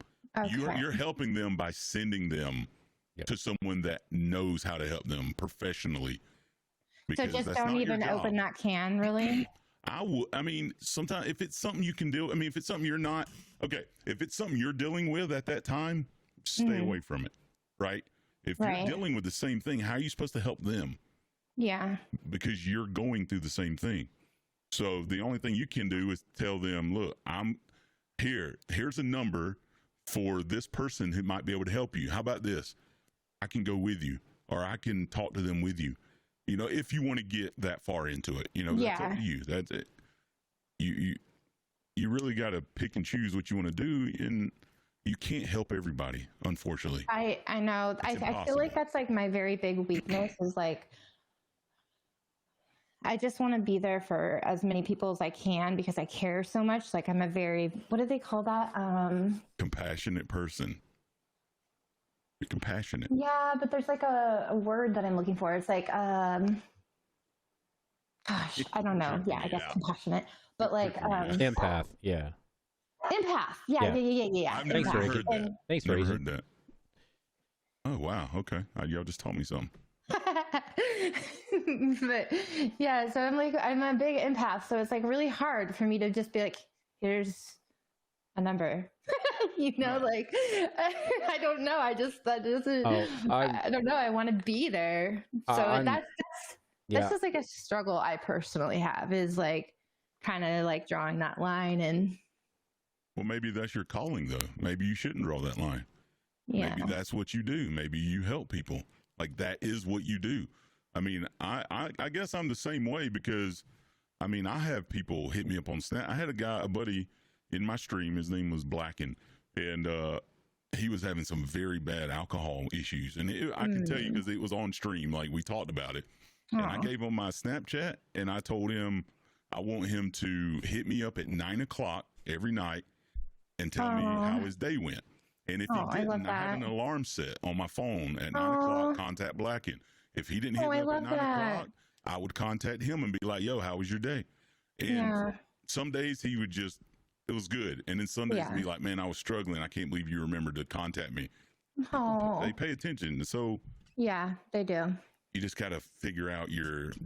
You're helping them by sending them to someone that knows how to help them professionally. So just don't even open that can, really? I mean, sometimes if it's something you can deal, I mean, if it's something you're not, if it's something you're dealing with at that time, stay away from it, right? If you're dealing with the same thing, how are you supposed to help them? Yeah. Because you're going through the same thing. So the only thing you can do is tell them, look, I'm here. Here's a number for this person who might be able to help you. How about this? I can go with you, or I can talk to them with you. You know, if you want to get that far into it, you know, that's up to you. That's it. You really got to pick and choose what you want to do, and you can't help everybody, unfortunately. I know. I feel like that's like my very big weakness is like, I just want to be there for as many people as I can because I care so much. Like, I'm a very, what do they call that? Compassionate person. Be compassionate. Yeah, but there's like a word that I'm looking for. It's like, gosh, I don't know. Yeah, I guess compassionate. But like, empath. Yeah. Empath. Yeah. I've never heard that. Thanks, never heard that. Oh, wow. Okay. Y'all just taught me something. But yeah, so I'm a big empath, so it's like really hard for me to just be like, here's a number. You know, like I don't know. I don't know. I want to be there. So that's just like a struggle I personally have, is like kind of like drawing that line. And well, maybe that's your calling though. Maybe you shouldn't draw that line. Yeah. Maybe that's what you do. Maybe you help people. Like, that is what you do. I mean, I guess I'm the same way because, I mean, I have people hit me up on Snap. I had a buddy in my stream. His name was Blacken, and he was having some very bad alcohol issues. And I can tell you because it was on stream, like we talked about it. And I gave him my Snapchat, and I told him I want him to hit me up at 9:00 every night and tell me how his day went. And if he didn't, I have an alarm set on my phone at 9:00, contact Blacken. If he didn't hit me up at 9:00, I would contact him and be like, yo, how was your day? And some days he would just, it was good. And then some days he'd be like, man, I was struggling. I can't believe you remembered to contact me. They pay attention. So yeah, they do. you just got to figure out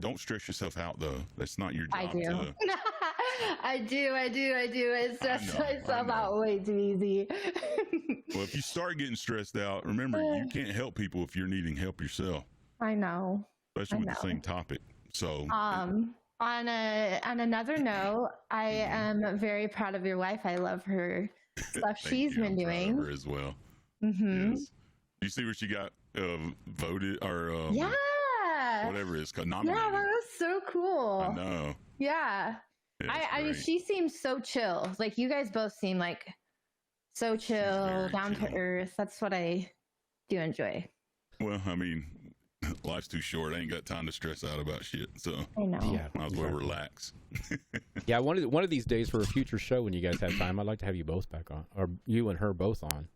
don't stress yourself out though. That's not your job. I do. I do. I stress myself out way too easy. Well, if you start getting stressed out, remember, you can't help people if you're needing help yourself. I know. Especially with the same topic. So, on another note, I am very proud of your wife. I love her stuff she's been doing. Her as well. Mm-hmm. Yes. You see where she got voted or whatever it is called, nominated. Yeah, that was so cool. I know. Yeah. I mean, she seems so chill. Like, you guys both seem like so chill, down to earth. That's what I do enjoy. Well, I mean, life's too short. I ain't got time to stress out about shit. So I know. Yeah, might as well relax. Yeah, one of these days for a future show when you guys have time, I'd like to have you both back on, or you and her both on.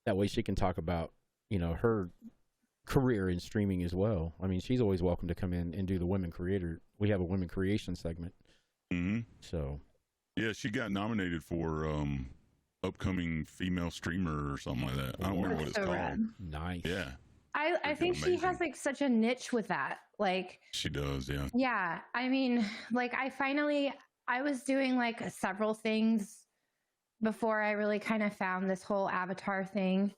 That way she can talk about, her career in streaming as well. I mean, she's always welcome to come in and do the women creator. We have a women creation segment. Mm-hmm. So, yeah, she got nominated for upcoming female streamer or something like that. I don't remember what it's called. Rad. Nice. Yeah. I think she has like such a niche with that. Like, she does, yeah. Yeah. I mean, like, I was doing like several things before I really kind of found this whole avatar thing.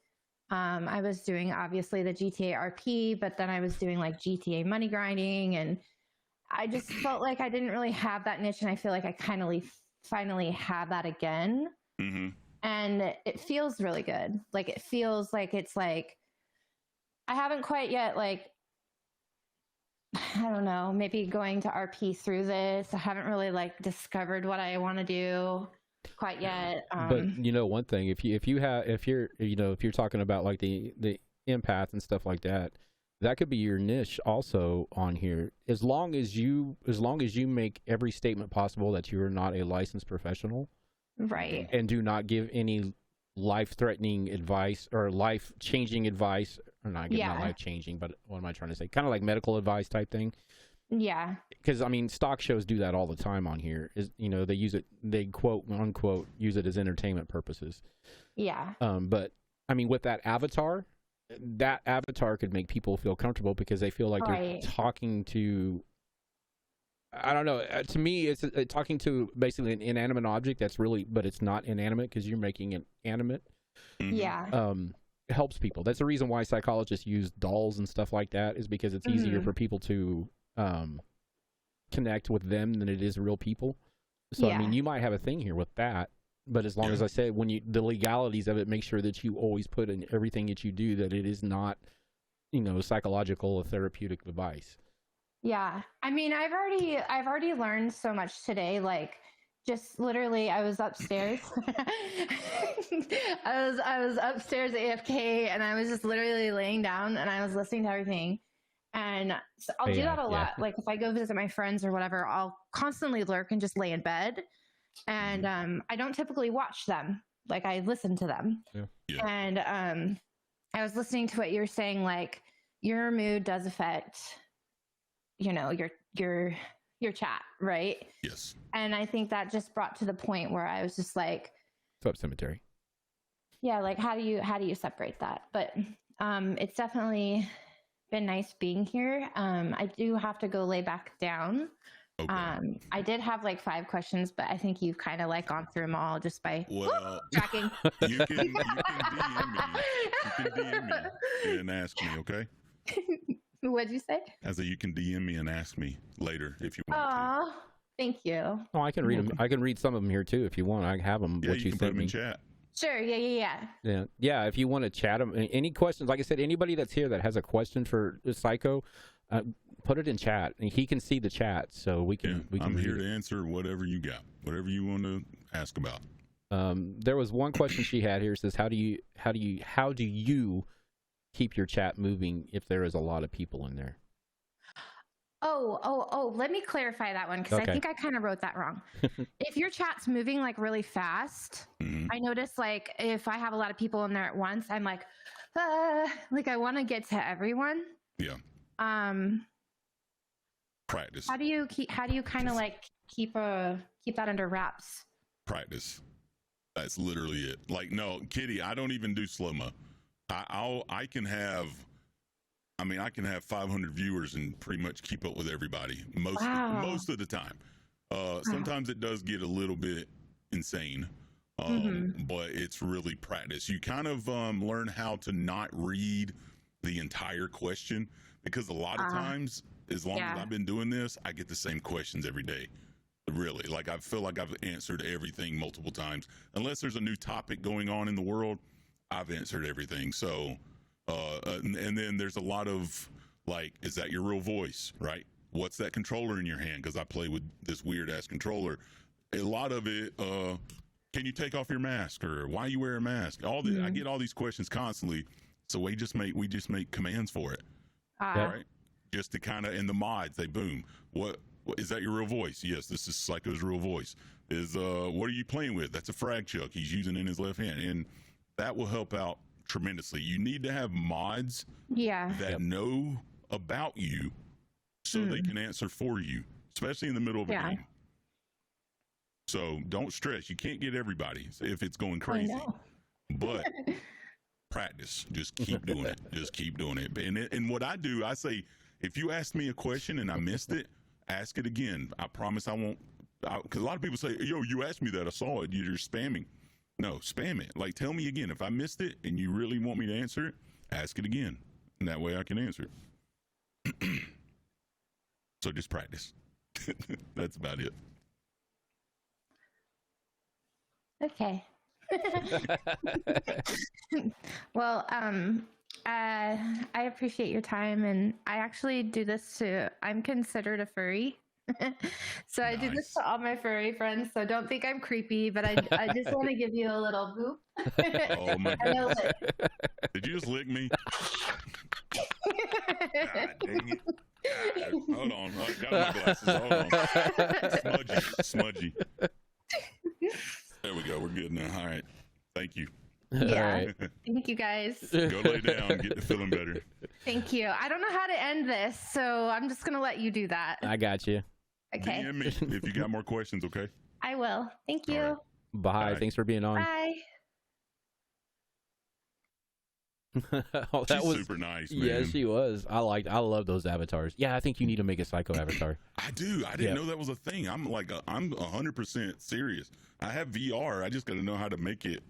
I was doing obviously the GTA RP, but then I was doing like GTA money grinding, and I just felt like I didn't really have that niche, and I feel like I kind of finally have that again. Mm-hmm. And it feels really good. Like, it feels like it's like, I haven't quite yet, like, I don't know, maybe going to RP through this. I haven't really like discovered what I want to do quite yet. But one thing, if you're talking about like the empath and stuff like that, that could be your niche also on here. As long as you make every statement possible that you are not a licensed professional, right, and do not give any life-threatening advice or life-changing advice, or not life-changing, but what am I trying to say? Kind of like medical advice type thing. Yeah. Because I mean, stock shows do that all the time on here. They use it, they quote unquote use it as entertainment purposes. Yeah. But I mean, with that avatar could make people feel comfortable because they feel like they're talking to, I don't know. To me, it's talking to basically an inanimate object but it's not inanimate because you're making it animate. Mm-hmm. Yeah. Helps people. That's the reason why psychologists use dolls and stuff like that, is because it's easier for people to connect with them than it is real people. So I mean, you might have a thing here with that, but as long as I say, the legalities of it, make sure that you always put in everything that you do that it is not, psychological or therapeutic device. Yeah. I mean, I've already learned so much today. Like, just literally, I was upstairs. I was upstairs AFK, and I was just literally laying down, and I was listening to everything. And so I'll do that a lot. Like, if I go visit my friends or whatever, I'll constantly lurk and just lay in bed. And I don't typically watch them. Like, I listen to them. Yeah. And I was listening to what you were saying. Like, your mood does affect, your chat, right? Yes. And I think that just brought to the point where I was just like, Sub cemetery. Yeah, like, how do you separate that? But it's definitely been nice being here. I do have to go lay back down. Okay. I did have like 5 questions, but I think you've kind of like gone through them all just by tracking. You can DM me. You can DM me and ask me, okay? What'd you say? I said you can DM me and ask me later if you want to. Thank you. Oh, I can read them. I can read some of them here too if you want. I have them. Yeah, you can put them in chat. Sure. Yeah. If you want to chat them, any questions? Like I said, anybody that's here that has a question for Syko, put it in chat, and he can see the chat, so we can. I'm here to answer whatever you got, whatever you want to ask about. There was one question she had here. It says, how do you keep your chat moving if there is a lot of people in there? Oh, let me clarify that one, because I think I kind of wrote that wrong. If your chat's moving like really fast, I notice like if I have a lot of people in there at once, I'm like I want to get to everyone. Yeah. Practice. How do you kind of like keep that under wraps? Practice. That's literally it. Like, no, Kitty, I don't even do slow-mo. I can have 500 viewers and pretty much keep up with everybody most of the time. Sometimes it does get a little bit insane, but it's really practice. You kind of learn how to not read the entire question, because a lot of times, as long as I've been doing this, I get the same questions every day. Really, like, I feel like I've answered everything multiple times. Unless there's a new topic going on in the world, I've answered everything. So, and then there's a lot of like, is that your real voice, right? What's that controller in your hand? Because I play with this weird ass controller. A lot of it, can you take off your mask, or why you wear a mask? I get all these questions constantly. So we just make commands for it, right? Just to kind of, in the mods, they boom. What is that your real voice? Yes, this is Syko's real voice. What are you playing with? That's a frag chuck he's using in his left hand, and that will help out tremendously. You need to have mods that know about you, so they can answer for you, especially in the middle of a game. So don't stress. You can't get everybody if it's going crazy, but practice. Just keep doing it. Just keep doing it. And what I do, I say, if you ask me a question and I missed it, ask it again. I promise I won't. Because a lot of people say, yo, you asked me that. I saw it. You're spamming. No, spam it. Like, tell me again. If I missed it and you really want me to answer it, ask it again. And that way I can answer it. So just practice. That's about it. Okay. Well, I appreciate your time, and I actually do this I'm considered a furry. So I do this to all my furry friends, so don't think I'm creepy, but I just want to give you a little boop. Oh my God. Did you just lick me? God dang it. God, hold on. I got my glasses. Hold on. Smudgy. There we go. We're good now. All right. Thank you. Yeah. Right. Thank you, guys. Go lay down. Get to feeling better. Thank you. I don't know how to end this, so I'm just going to let you do that. I got you. Okay. DM me if you got more questions, okay? I will. Thank you. Right. Bye. Thanks for being on. Bye. Oh, She's super nice, man. Yeah, she was. I love those avatars. Yeah, I think you need to make a Syko avatar. I do. I didn't know that was a thing. I'm 100% serious. I have VR. I just got to know how to make it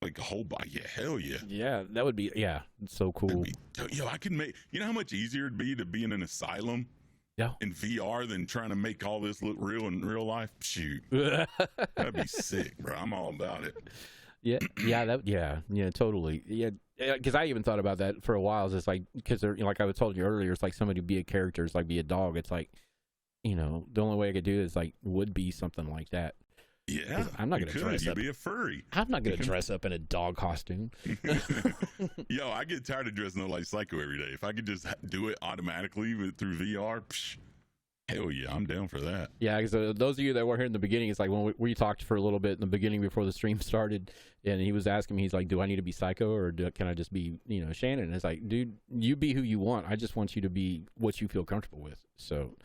like a whole body. Yeah, hell yeah. Yeah, that would be, it's so cool. I can make, you know how much easier it'd be to be in an asylum in VR than trying to make all this look real in real life? Shoot. That'd be sick, bro. I'm all about it. Yeah, totally. Yeah, because I even thought about that for a while. It's like, because like I told you earlier, it's like somebody be a character, it's like be a dog. It's like, the only way I could do it is like would be something like that. Yeah, I'm not gonna dress up. Be a furry. I'm not gonna dress up in a dog costume. Yo, I get tired of dressing up like Syko every day. If I could just do it automatically through VR, hell yeah, I'm down for that. Yeah, because those of you that were here in the beginning, it's like when we talked for a little bit in the beginning before the stream started, and he was asking me, he's like, do I need to be Syko, or can I just be, Shannon? And it's like, dude, you be who you want. I just want you to be what you feel comfortable with. So,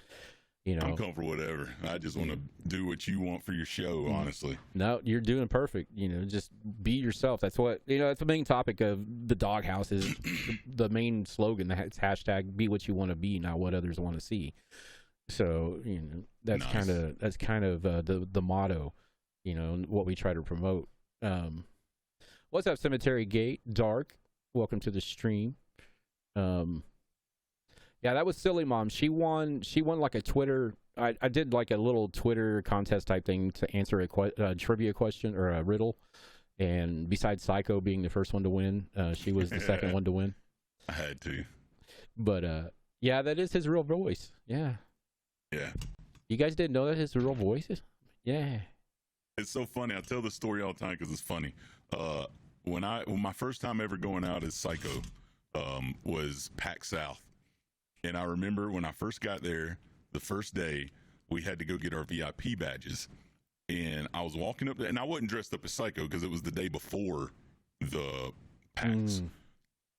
I'm comfortable with whatever. I just want to do what you want for your show, honestly. No, you're doing perfect. Just be yourself. That's what, that's the main topic of the Doghouse is the main slogan. That's hashtag be what you want to be, not what others want to see. So that's nice. kind of the motto, what we try to promote. What's up, Cemetery Gate Dark? Welcome to the stream. Yeah, that was Silly Mom. She won like a Twitter. I did like a little Twitter contest type thing to answer a trivia question or a riddle. And besides Syko being the first one to win, she was the second one to win. I had to. But yeah, that is his real voice. Yeah. Yeah. You guys didn't know that his real voice is? Yeah. It's so funny. I tell this story all the time because it's funny. When my first time ever going out as Syko was PAX South. And I remember when I first got there, the first day, we had to go get our VIP badges. And I was walking up there, and I wasn't dressed up as Syko because it was the day before the PAX.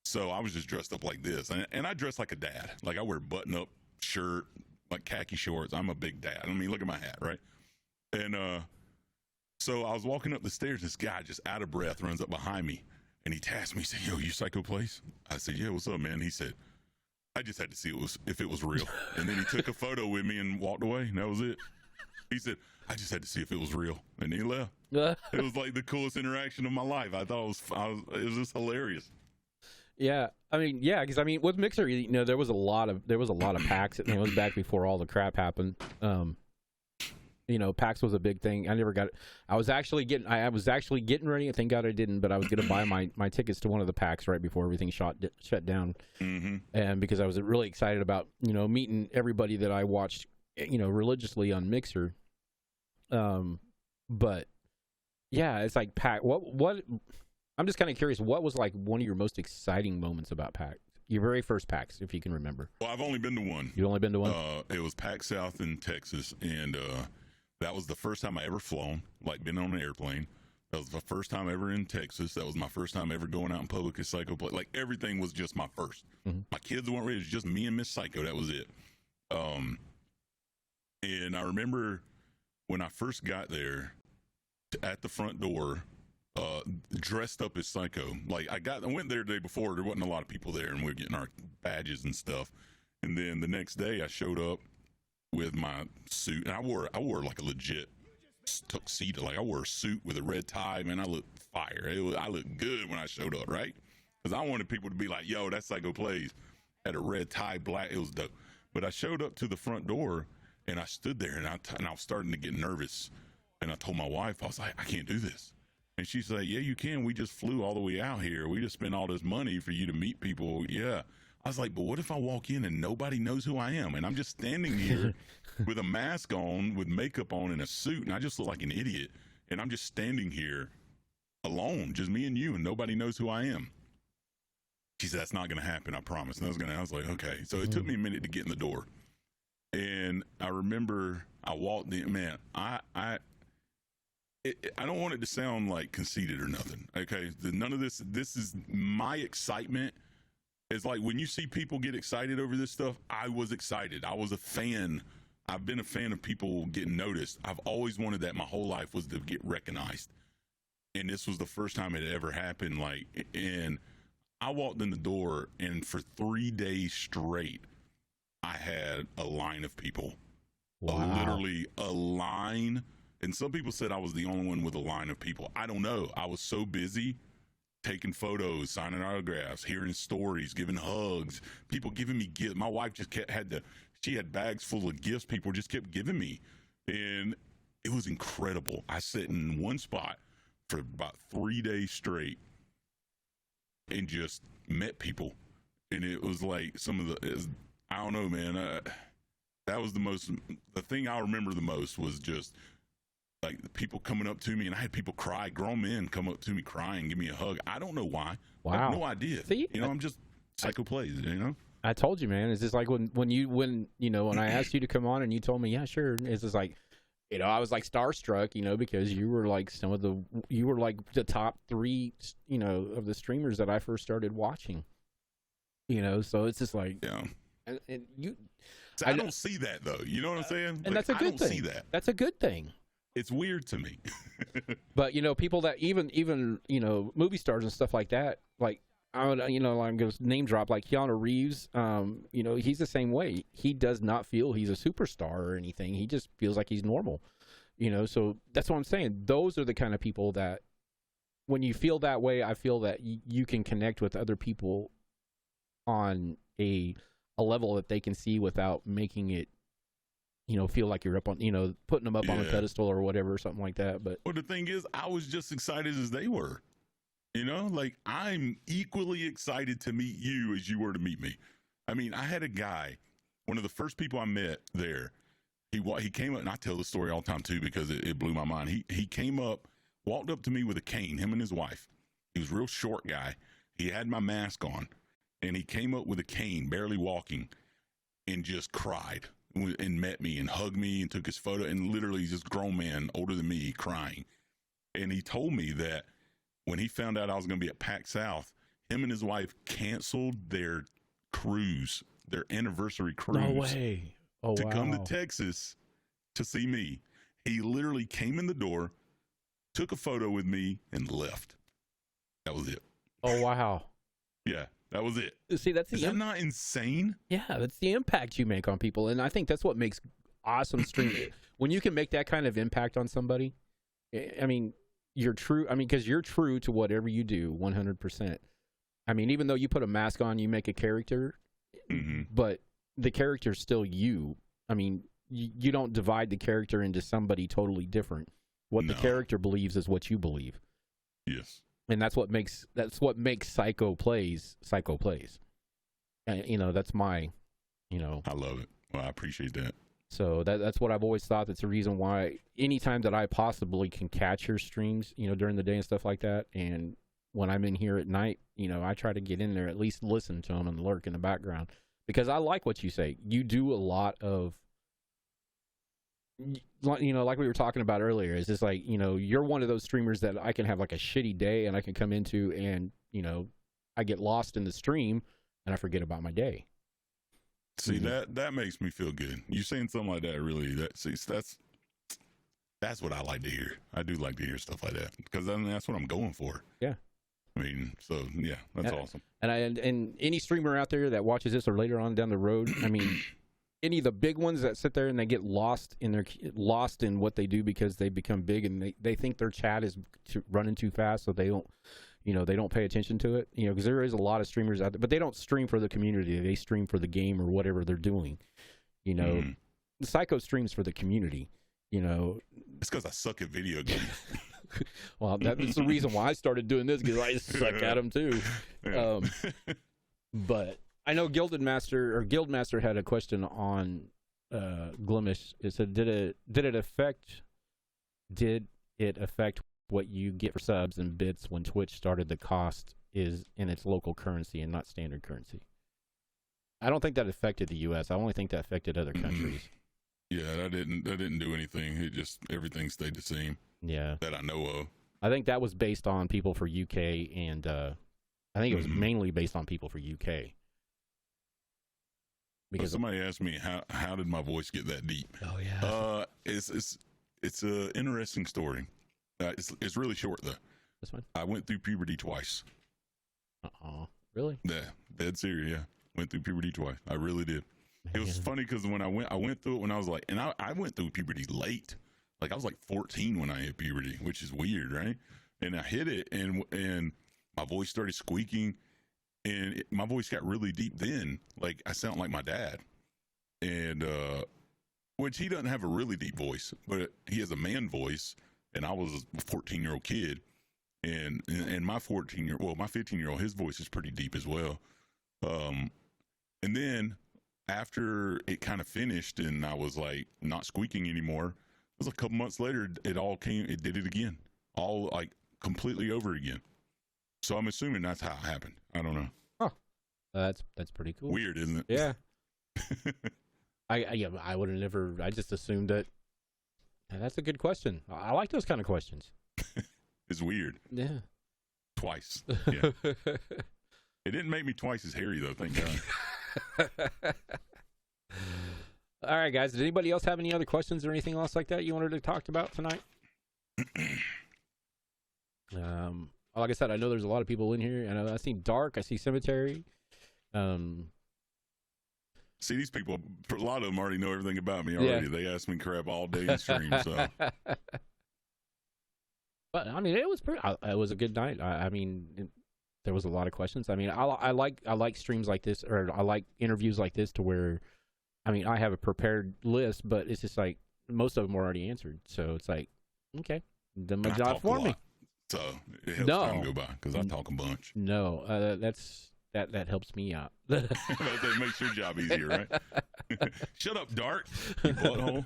So I was just dressed up like this. And I dress like a dad. Like I wear button-up shirt, like khaki shorts. I'm a big dad. I mean, look at my hat, right? And so I was walking up the stairs. This guy, just out of breath, runs up behind me, and he tasked me. He said, "Yo, you SykoPlayz?" I said, "Yeah, what's up, man?" He said, "I just had to see if it was real." And then he took a photo with me and walked away, and that was it. He said, "I just had to see if it was real," and he left. It was like the coolest interaction of my life. I thought it was just hilarious. Yeah, I mean, yeah, because I mean, with Mixer, you know, there was a lot of packs. It was back before all the crap happened. You know, PAX was a big thing. I never got it. I was actually getting ready. Thank God I didn't, but I was going to buy my tickets to one of the PAX right before everything shut down. Mm-hmm. And because I was really excited about, you know, meeting everybody that I watched, you know, religiously on Mixer. But yeah, it's like PAX. What? I'm just kind of curious. What was like one of your most exciting moments about PAX? Your very first PAX, if you can remember. Well, I've only been to one. You've only been to one? It was PAX South in Texas, and that was the first time I ever flown, like been on an airplane. That was the first time ever in Texas. That was my first time ever going out in public as SykoPlayz. Like, everything was just my first. Mm-hmm. My kids weren't ready. It was just me and Miss Psycho. That was it. And I remember when I first got there, at the front door, dressed up as Psycho. Like, I went there the day before. There wasn't a lot of people there, and we were getting our badges and stuff. And then the next day, I showed up with my suit, and I wore like a legit tuxedo. Like, I wore a suit with a red tie. Man, I looked fire. I looked good when I showed up, right? Because I wanted people to be like, "Yo, that's SykoPlayz." Had a red tie, black. It was dope. But I showed up to the front door, and I stood there, and I was starting to get nervous. And I told my wife, I was like, "I can't do this." And she said, "Yeah, you can. We just flew all the way out here. We just spent all this money for you to meet people." Yeah. I was like, "But what if I walk in and nobody knows who I am? And I'm just standing here with a mask on, with makeup on, and a suit, and I just look like an idiot. And I'm just standing here alone, just me and you, and nobody knows who I am." She said, "That's not going to happen, I promise." And I was like, okay. So it took me a minute to get in the door. And I remember I walked in, man, I don't want it to sound like conceited or nothing. Okay. None of this is my excitement. It's like when you see people get excited over this stuff, I was excited. I was a fan. I've been a fan of people getting noticed. I've always wanted that my whole life, was to get recognized. And this was the first time it ever happened. Like, and I walked in the door, and for 3 days straight, I had a line of people. Wow. Literally a line. And some people said I was the only one with a line of people. I don't know. I was so busy taking photos, signing autographs, hearing stories, giving hugs, people giving me gifts. My wife just she had bags full of gifts people just kept giving me. And it was incredible. I sat in one spot for about 3 days straight and just met people. And it was like I don't know, man. That was the thing I remember the most was just like the people coming up to me, and I had people cry, grown men come up to me crying, give me a hug. I don't know why. Wow. I have no idea. See, I'm just SykoPlayz, you know? I told you, man. It's just like when I asked you to come on and you told me, yeah, sure. It's just like, you know, I was like starstruck, you know, because you were like the top 3, you know, of the streamers that I first started watching, you know, so it's just like, yeah. And you, so I don't see that though. You know what I'm saying? And that's a good thing. I don't see that. That's a good thing. It's weird to me. But, you know, people that even, you know, movie stars and stuff like that, like, I'm going to name drop, like Keanu Reeves, you know, he's the same way. He does not feel he's a superstar or anything. He just feels like he's normal, you know, so that's what I'm saying. Those are the kind of people that when you feel that way, I feel that you can connect with other people on a level that they can see without making it, you know, feel like you're up on, you know, putting them up on a pedestal or whatever, or something like that. But well, the thing is, I was just excited as they were, you know, like I'm equally excited to meet you as you were to meet me. I mean, I had a guy, one of the first people I met there, he came up, and I tell this story all the time too, because it blew my mind. He came up, walked up to me with a cane, him and his wife. He was a real short guy. He had my mask on, and he came up with a cane, barely walking, and just cried. And met me and hugged me and took his photo, and literally just grown man, older than me, crying. And he told me that when he found out I was going to be at PAX South, him and his wife canceled their cruise, their anniversary cruise. No way. to come to wow. Texas to see me. He literally came in the door, took a photo with me, and left. That was it. Oh, wow. Yeah, that was it. See, that's Is the that not insane? yeah, that's the impact you make on people, and I think that's what makes awesome streaming. When you can make that kind of impact on somebody, I mean, you're true. I mean, because you're true to whatever you do, 100%. I mean, even though you put a mask on, you make a character, but the character's still you. I mean, you don't divide the character into somebody totally different. What the character believes is what you believe. Yes. And that's what makes SykoPlayz SykoPlayz. You know, that's my, you know. I love it. Well, I appreciate that. So that's what I've always thought. That's the reason why anytime that I possibly can catch your streams, you know, during the day and stuff like that, and when I'm in here at night, you know, I try to get in there, at least listen to them and lurk in the background, because I like what you say. You do a lot of, you know, like we were talking about earlier, is just like, you know, you're one of those streamers that I can have like a shitty day and I can come into and, you know, I get lost in the stream and I forget about my day. See, that makes me feel good. You saying something like that, really, that's what I like to hear. I do like to hear stuff like that, because then that's what I'm going for. Yeah. I mean, so yeah, that's awesome. And any streamer out there that watches this or later on down the road, I mean, any of the big ones that sit there and they get lost in what they do because they become big and they think their chat is running too fast, so they don't, you know, they don't pay attention to it, you know, because there is a lot of streamers out there, but they don't stream for the community. They stream for the game or whatever they're doing. You know, the Syko streams for the community, you know. It's because I suck at video games. Well, that's the reason why I started doing this, because I suck at them too. Yeah. But I know Guildmaster had a question on Glimish. It said, did it affect what you get for subs and bits when Twitch started the cost is in its local currency and not standard currency? I don't think that affected the U.S. I only think that affected other countries. Yeah, that didn't do anything. It just, everything stayed the same. Yeah, that I know of. I think that was based on people for UK, and I think it was mainly based on people for UK. Because somebody asked me how did my voice get that deep? Oh yeah. It's a interesting story. It's really short though. That's fine. I went through puberty twice. Really? Yeah, dead serious. Yeah, went through puberty twice. I really did. Man. It was funny because when I went through it when I was like, and I went through puberty late. Like I was like 14 when I hit puberty, which is weird, right? And I hit it, and my voice started squeaking, and my voice got really deep. Then, like I sound like my dad, and which he doesn't have a really deep voice, but he has a man voice. And I was a 14-year-old kid, and my 15-year-old, his voice is pretty deep as well. And then after it kind of finished, and I was like not squeaking anymore. It was a couple months later, it did it again, all like completely over again. So I'm assuming that's how it happened. I don't know. Oh, that's pretty cool. Weird, isn't it? Yeah. I would have never. I just assumed that. That's a good question. I like those kind of questions. It's weird. Yeah. Twice. Yeah. It didn't make me twice as hairy though. Thank God. All right, guys. Did anybody else have any other questions or anything else like that you wanted to talk about tonight? Like I said, I know there's a lot of people in here. I see Dark. I see Cemetery. See, these people, a lot of them already know everything about me already. Yeah. They ask me crap all day in stream. So, but I mean, it was a good night. I mean, there was a lot of questions. I mean, I like streams like this, or I like interviews like this, to where, I mean, I have a prepared list, but it's just like most of them were already answered. So it's like, okay, done my job for me. So it helps time go by because I talk a bunch. No, that helps me out. That makes your job easier, right? Shut up, Dark, you butthole.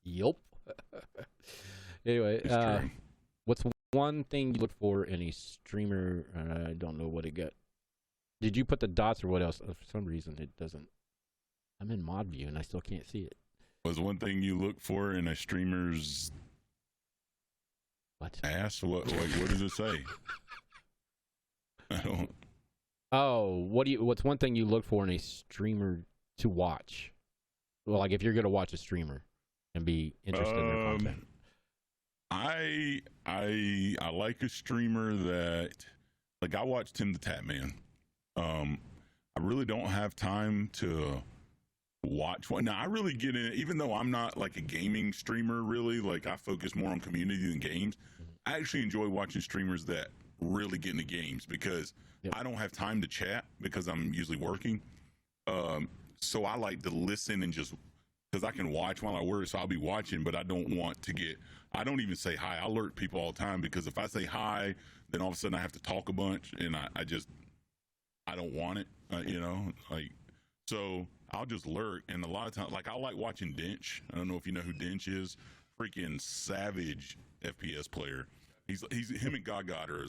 Yup. Anyway, what's one thing you look for in a streamer? I don't know what it got. Did you put the dots or what else? For some reason, it doesn't. I'm in mod view and I still can't see it. Was one thing you look for in a streamer's ass? What does it say? I don't. Oh, what's one thing you look for in a streamer to watch? Well, like if you're gonna watch a streamer and be interested in their content. I like a streamer that, like, I watch Tim the Tap Man. I really don't have time to watch one. Now I really get in, even though I'm not like a gaming streamer, really, like I focus more on community than games. I actually enjoy watching streamers that really get into games because I don't have time to chat because I'm usually working. So I like to listen and just because I can watch while I work, so I'll be watching, but I don't want to I don't even say hi. I alert people all the time because if I say hi, then all of a sudden I have to talk a bunch and I don't want it, like, so I'll just lurk. And a lot of times, like, I like watching Dench. I don't know if you know who Dench is. Freaking savage FPS player. He's him and Gaga are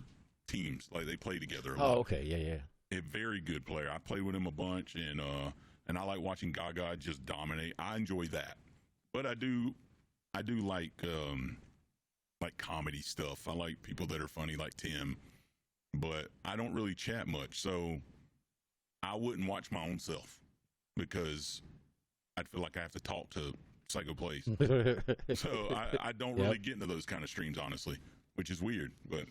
teams. Like, they play together a lot. Oh, okay. Yeah. A very good player. I play with him a bunch, and I like watching Gaga just dominate. I enjoy that. But I do like comedy stuff. I like people that are funny like Tim. But I don't really chat much, so I wouldn't watch my own self because I'd feel like I have to talk to SykoPlayz. So I don't really get into those kind of streams, honestly, which is weird. But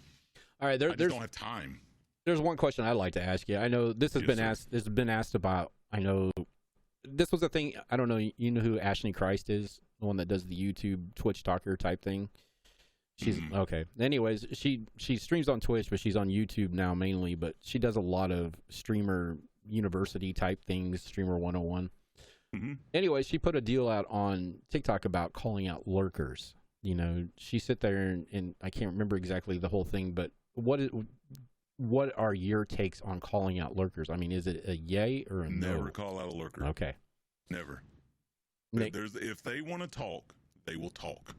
all right, I just don't have time. There's one question I'd like to ask you. I know this has been asked. This has been asked about. I know this was a thing. I don't know. You know who Ashley Christ is? The one that does the YouTube Twitch talker type thing. She's okay. Anyways, she streams on Twitch, but she's on YouTube now mainly. But she does a lot of streamer university type things, streamer 101. Anyway, she put a deal out on TikTok about calling out lurkers. You know, she sit there and I can't remember exactly the whole thing, but what are your takes on calling out lurkers? I mean, is it a yay or a no? Never call out a lurker. Okay. Never. If they want to talk, they will talk.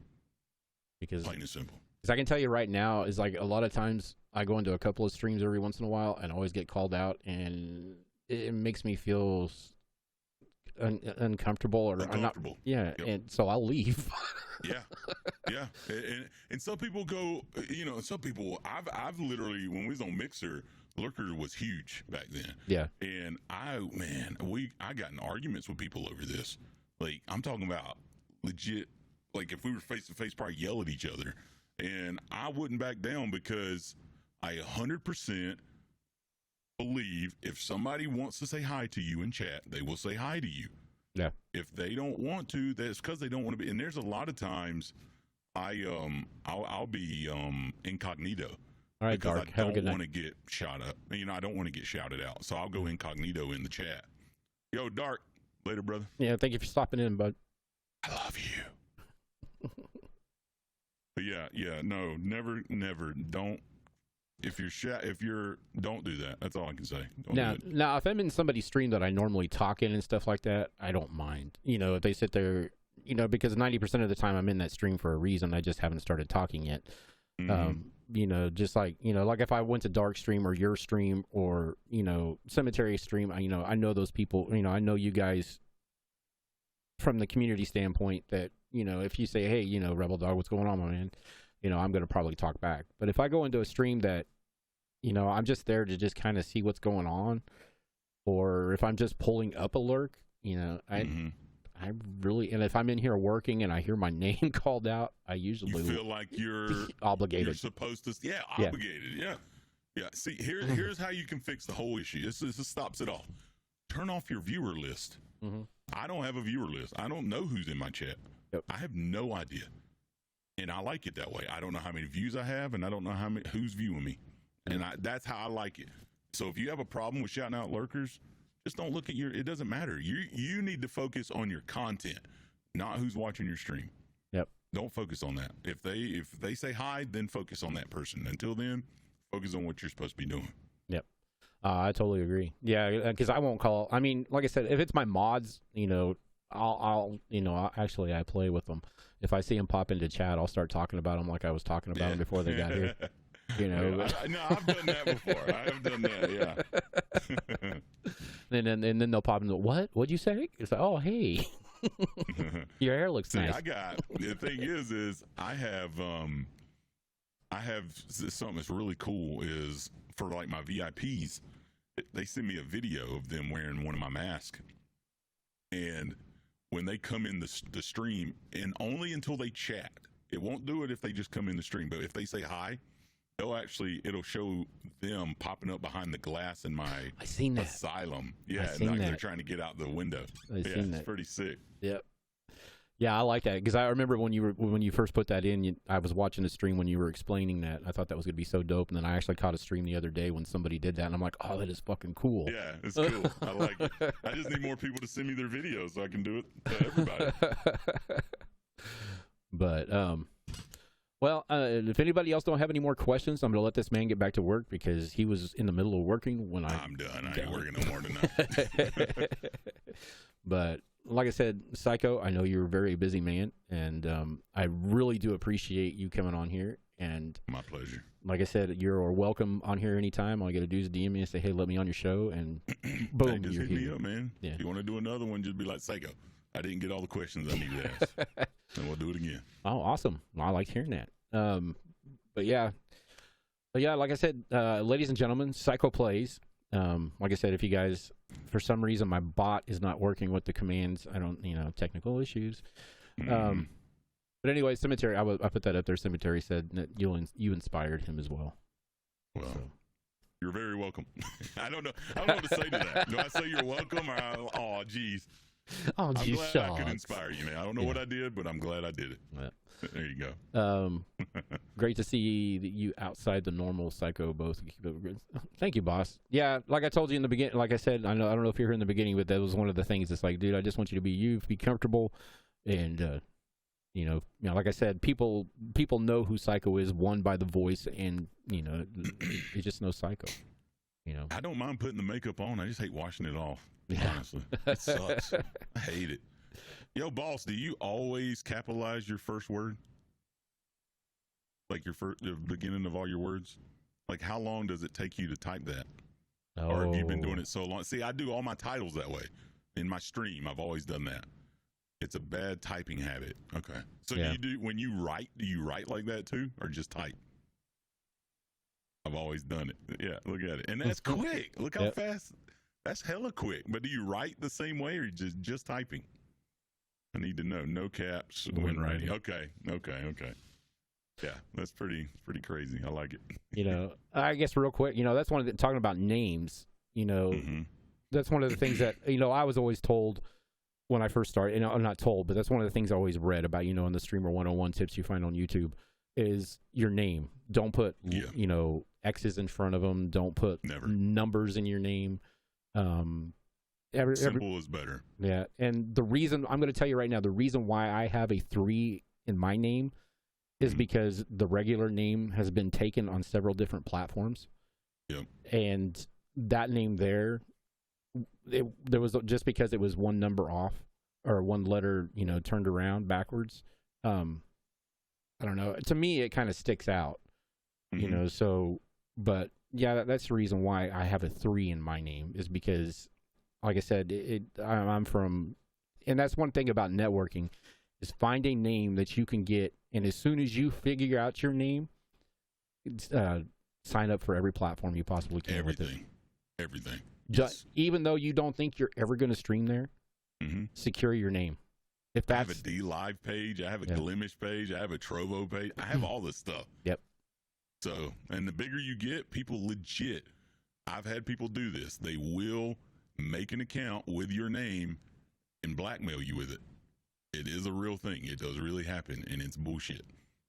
Because plain and simple. Because I can tell you right now, is like a lot of times I go into a couple of streams every once in a while and always get called out, and it makes me feel uncomfortable or uncomfortable. And so I'll leave. yeah. And some people go, some people I've literally, when we was on Mixer, lurker was huge back then. Yeah. And I got in arguments with people over this. Like, I'm talking about legit. Like, if we were face to face, probably yell at each other. And I wouldn't back down because I 100% believe if somebody wants to say hi to you in chat, they will say hi to you. Yeah. If they don't want to, that's because they don't want to be. And there's a lot of times I'll be incognito. All right, because Dark. I don't want to get shot up. I don't want to get shouted out. So I'll go incognito in the chat. Yo, Dark. Later, brother. Yeah, thank you for stopping in, bud. I love you. But no, never, don't. If you're, don't do that. That's all I can say. Now, if I'm in somebody's stream that I normally talk in and stuff like that, I don't mind. If they sit there, because 90% of the time I'm in that stream for a reason. I just haven't started talking yet. Just like, like if I went to Dark stream or your stream or, Cemetery stream, I know those people, I know you guys from the community standpoint that, if you say, hey, Rebel Dog, what's going on, my man? I'm going to probably talk back. But if I go into a stream that, I'm just there to just kind of see what's going on, or if I'm just pulling up a lurk, I really, and if I'm in here working and I hear my name called out, I usually feel like you're obligated. You're supposed to, obligated. Yeah. See, here's how you can fix the whole issue. This stops it all. Turn off your viewer list. I don't have a viewer list. I don't know who's in my chat. Yep. I have no idea. And I like it that way. I don't know how many views I have, and I don't know who's viewing me. And that's how I like it. So if you have a problem with shouting out lurkers, just don't look at it doesn't matter. You need to focus on your content, not who's watching your stream. Yep. Don't focus on that. If they say hi, then focus on that person. Until then, focus on what you're supposed to be doing. Yep. I totally agree. Yeah, because I won't call. I mean, like I said, if it's my mods, I'll actually I play with them. If I see them pop into chat, Then start talking about them like I was talking about them before they got here. No, I've done that before. I have done that, yeah. and then they'll pop into, what'd you say? It's like, oh, hey, your hair looks nice. The thing is I have something that's really cool is for like my VIPs, they send me a video of them wearing one of my masks. And when they come in the stream, and only until they chat. It won't do it if they just come in the stream, but if they say hi, it'll show them popping up behind the glass in my I seen that. asylum. Yeah, I seen like that. they're trying to get out the window. I seen that. It's pretty sick. Yep. Yeah, I like that because I remember when you first put that in, I was watching the stream when you were explaining that. I thought that was going to be so dope, and then I actually caught a stream the other day when somebody did that, and I'm like, oh, that is fucking cool. Yeah, it's cool. I like it. I just need more people to send me their videos so I can do it to everybody. But well, if anybody else don't have any more questions, I'm going to let this man get back to work because he was in the middle of working when I'm done. I ain't working no more tonight. But like I said, Syko, I know you're a very busy man, and I really do appreciate you coming on here. And my pleasure. Like I said, you're welcome on here anytime. All I got to do is DM me and say, hey, let me on your show, and boom, hey, just you're hit here. me up, man. Yeah. If you want to do another one, just be like, Syko, I didn't get all the questions I need to ask. And we'll do it again. Oh, awesome. I like hearing that. But yeah, like I said, ladies and gentlemen, SykoPlayz. Like I said, if you guys, for some reason, my bot is not working with the commands. I don't, technical issues. But anyway, Cemetery, I put that up there. Cemetery said that you inspired him as well. Well, you're very welcome. I don't know what to say to that. Do I say you're welcome or oh, geez. Oh, geez, I'm glad I could inspire you, man. I don't know what I did, but I'm glad I did it. Yeah. There you go. Great to see you outside the normal Syko both. Thank you, boss. Yeah, like I told you in the beginning, like I said, I don't know if you're here in the beginning, but that was one of the things. It's like, dude, I just want you to be you, be comfortable, and like I said, people know who Syko is, one, by the voice, and you just know Syko. I don't mind putting the makeup on. I just hate washing it off. Yeah. Honestly, it sucks. I hate it. Yo, boss, do you always capitalize your first word? Like the beginning of all your words? Like, how long does it take you to type that? Or have you been doing it so long? See, I do all my titles that way. In my stream, I've always done that. It's a bad typing habit. Okay. So when you write, do you write like that too? Or just type? I've always done it. Yeah, look at it. And that's quick. Look how fast. That's hella quick. But do you write the same way or just typing? I need to know. No caps when writing. Okay. Yeah, that's pretty crazy. I like it. I guess real quick, that's one of the, talking about names, that's one of the things that, I was always told when I first started, I'm not told, but that's one of the things I always read about, in the Streamer 101 tips you find on YouTube is your name. Don't put, X's in front of them. Don't put numbers in your name. Simple is better. Yeah. And the reason, I'm going to tell you right now, the reason why I have a 3 in my name is because the regular name has been taken on several different platforms. Yep. And that name there was just because it was one number off or one letter, turned around backwards. I don't know. To me, it kind of sticks out, so, but yeah, that's the reason why I have a 3 in my name is because, like I said, I'm from, and that's one thing about networking is find a name that you can get. And as soon as you figure out your name, sign up for every platform you possibly can. Everything. Just, even though you don't think you're ever going to stream there, secure your name. If that's, I have a D Live page, I have a Glimish page, I have a Trovo page, I have all this stuff. Yep. So, and the bigger you get, people legit, I've had people do this. They will make an account with your name and blackmail you with it. It is a real thing. It does really happen, and it's bullshit.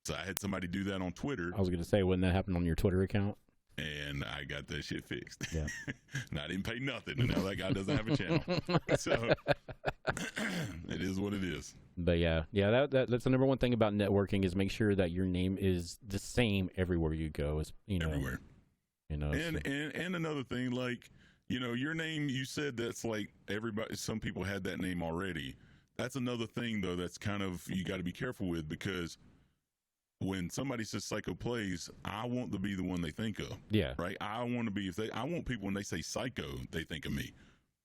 So I had somebody do that on Twitter. I was going to say, wouldn't that happen on your Twitter account? And I got that shit fixed. Yeah. And I didn't pay nothing, and now that guy doesn't have a channel. So it is what it is. But yeah, that's the number one thing about networking is make sure that your name is the same everywhere you go. Everywhere. And another thing, like, your name, you said that's like everybody, some people had that name already. That's another thing, though, that's kind of, you got to be careful with, because when somebody says SykoPlayz, I want to be the one they think of. Yeah. Right? I want to be, I want people, when they say Syko, they think of me.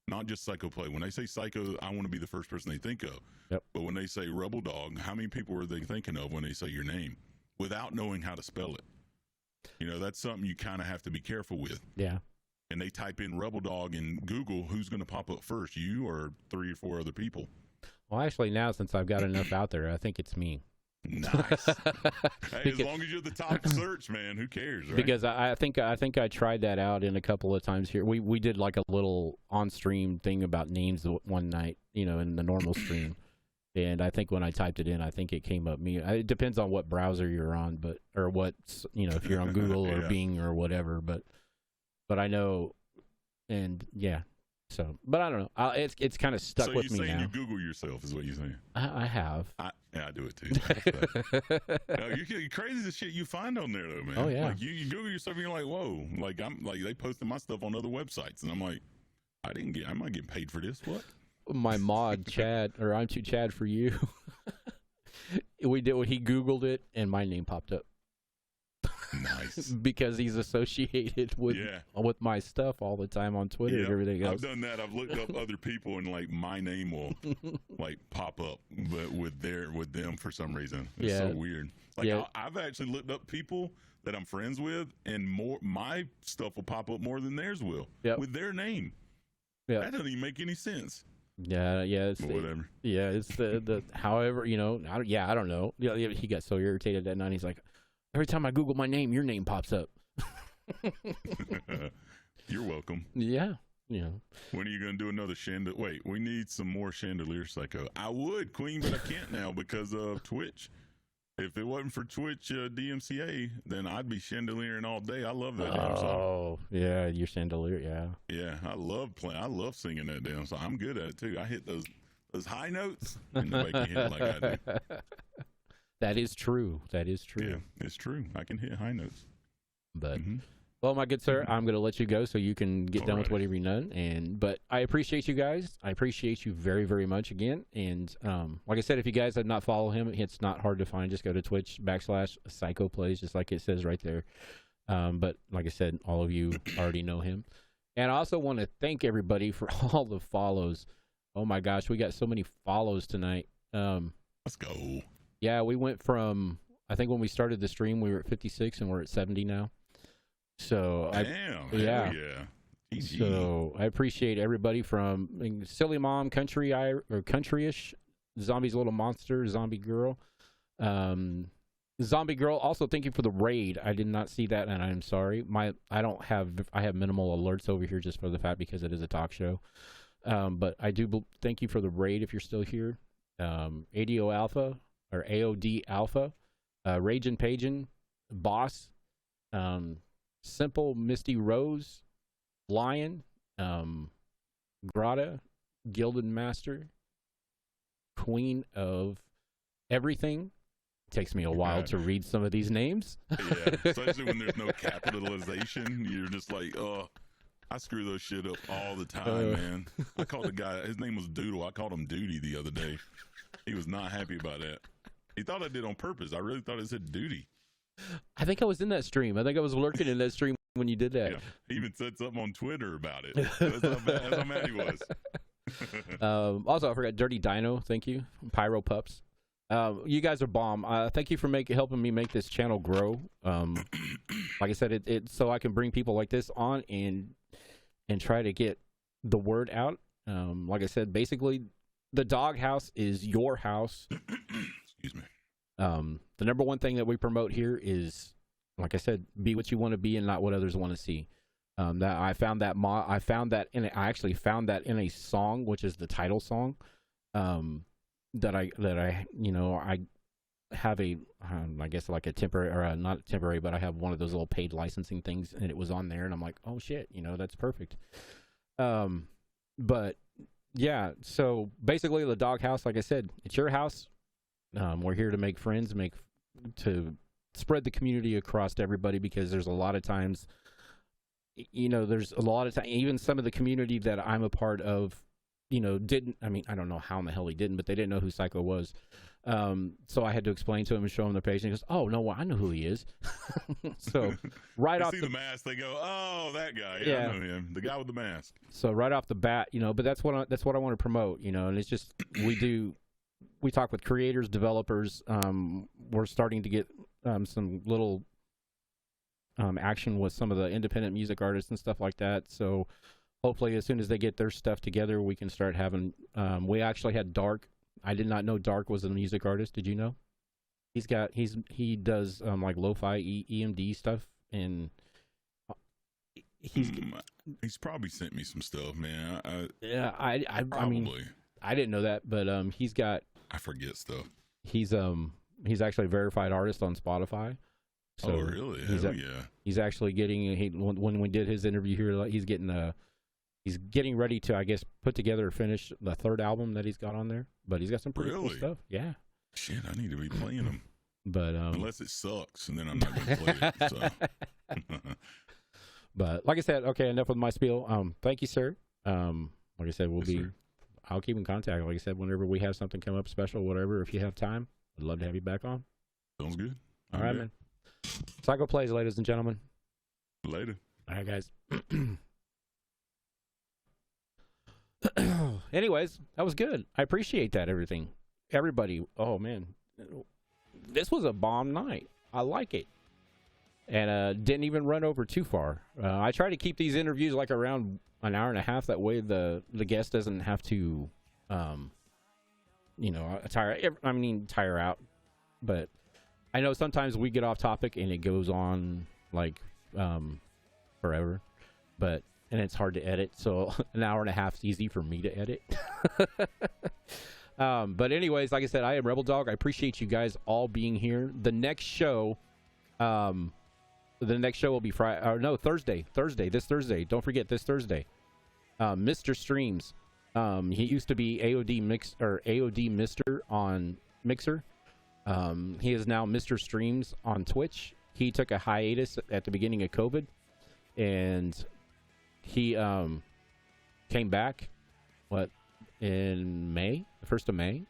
Not just SykoPlayz. When they say Syko, I want to be the first person they think of. Yep. But when they say Rebel Dog, how many people are they thinking of when they say your name without knowing how to spell it? That's something you kind of have to be careful with. Yeah. And they type in Rebel Dog in Google, who's going to pop up first, you or 3 or 4 other people? Well, actually, now since I've got enough out there, I think it's me. Nice. Hey, as long as you're the top search, man, who cares, right? Because I think I tried that out in a couple of times here. We did like a little on-stream thing about names one night, you know, in the normal stream. And I think when I typed it in, I think it came up me. It depends on what browser you're on, or what, you know, if you're on Google or Bing or whatever. But I know, and yeah. So, but I don't know. It's kind of stuck with me now. So you're saying you Google yourself is what you're saying? I have. I do it too. No, you're crazy the shit you find on there though, man. Oh yeah. Like you Google yourself and you're like, whoa. Like they posted my stuff on other websites and I'm like, I'm not getting paid for this. What? My mod Chad, or I'm too Chad for you. He Googled it and my name popped up. Nice. Because he's associated with my stuff all the time on Twitter and everything else. I've done that. I've looked up other people and like my name will like pop up, but with them for some reason. It's so weird. Like I've actually looked up people that I'm friends with, and my stuff will pop up more than theirs will with their name. Yeah, that doesn't even make any sense. Yeah. It's whatever. It's the however, you know. I don't know. Yeah, he got so irritated that night. He's like, every time I Google my name, your name pops up. You're welcome. Yeah. Yeah. When are you going to do another chandelier? Wait, we need some more chandelier, Psycho. I would, Queen, but I can't now because of Twitch. If it wasn't for Twitch DMCA, then I'd be chandeliering all day. I love that damn song. Oh, yeah, your chandelier, yeah. Yeah, I love singing that damn song. I'm good at it, too. I hit those high notes, and nobody can hit it like I do. That is true. Yeah, it's true. I can hit high notes. But, well, my good sir, I'm going to let you go so you can get done with whatever you've done. But I appreciate you guys. I appreciate you very, very much again. And like I said, if you guys have not followed him, it's not hard to find. Just go to Twitch/SykoPlayz, just like it says right there. But like I said, all of you already know him. And I also want to thank everybody for all the follows. Oh, my gosh, we got so many follows tonight. Let's go. Yeah, we went from, I think when we started the stream, we were at 56 and we're at 70 now. So, yeah. So I appreciate everybody from Silly Mom, Countryish, Zombie's Little Monster, Zombie Girl. Zombie Girl, also thank you for the raid. I did not see that and I'm sorry. I have minimal alerts over here just for the fact because it is a talk show. But I do thank you for the raid if you're still here. ADO Alpha. Or AOD Alpha, Ragin' Pagin, Boss, Simple Misty Rose, Lion, Grata, Gilded Master, Queen of Everything. It takes me a while to read some of these names. Yeah, especially when there's no capitalization. You're just like, oh, I screw those shit up all the time, man. I called the guy, his name was Doodle. I called him Duty the other day. He was not happy about that. He thought I did on purpose. I really thought it said Duty. I think I was in that stream. I think I was lurking in that stream when you did that. Yeah. He even said something on Twitter about it. That's how mad he was. Also, I forgot Dirty Dino. Thank you. Pyro Pups. You guys are bomb. Thank you for helping me make this channel grow. Like I said, it so I can bring people like this on and try to get the word out. Like I said, basically, the doghouse is your house. Excuse me. The number one thing that we promote here is, like I said, be what you want to be and not what others want to see. That I actually found that in a song, which is the title song. That I have I guess like a temporary, or not temporary, but I have one of those little paid licensing things, and it was on there, and I'm like, oh shit, that's perfect. But yeah, so basically the doghouse, like I said, it's your house. We're here to make friends, to spread the community across to everybody, because there's a lot of times, even some of the community that I'm a part of, didn't, I don't know how in the hell he didn't, but they didn't know who Psycho was. So I had to explain to him and show him the page, and he goes, oh, no, well, I know who he is. So right off the mask, they go, oh, that guy. Yeah, I know him. The guy with the mask. So right off the bat, but that's what I want to promote, and it's just, we talk with creators, developers. We're starting to get some little action with some of the independent music artists and stuff like that. So hopefully as soon as they get their stuff together, we can start having, we actually had Dark I did not know Dark was a music artist. Did you know? He does like lo-fi EMD stuff, and he's probably sent me some stuff, man. I mean, I didn't know that, but I forget stuff. He's actually a verified artist on Spotify. So oh really? He's actually getting when we did his interview here, he's getting ready to, I guess, put together or finish the third album that he's got on there. But he's got some pretty cool stuff. Yeah. Shit, I need to be playing them. But unless it sucks, and then I'm not going to play it. So. But like I said, okay, enough with my spiel. Thank you, sir. Like I said, I'll keep in contact. Like I said, whenever we have something come up special, whatever, if you have time, I'd love to have you back on. Sounds good. All right, man. SykoPlayz, ladies and gentlemen. Later. All right, guys. Anyways, that was good. I appreciate that, everybody. Oh, man. This was a bomb night. I like it. And didn't even run over too far. I try to keep these interviews like around an hour and a half. That way the guest doesn't have to, tire out. But I know sometimes we get off topic and it goes on like forever. And it's hard to edit. So an hour and a half is easy for me to edit. But anyways, like I said, I am Rebel Dog. I appreciate you guys all being here. The next show will be Thursday. This Thursday. Don't forget this Thursday. Mr. Streams. He used to be AOD Mister on Mixer. He is now Mr. Streams on Twitch. He took a hiatus at the beginning of COVID, and he came back in May, the 1st of May.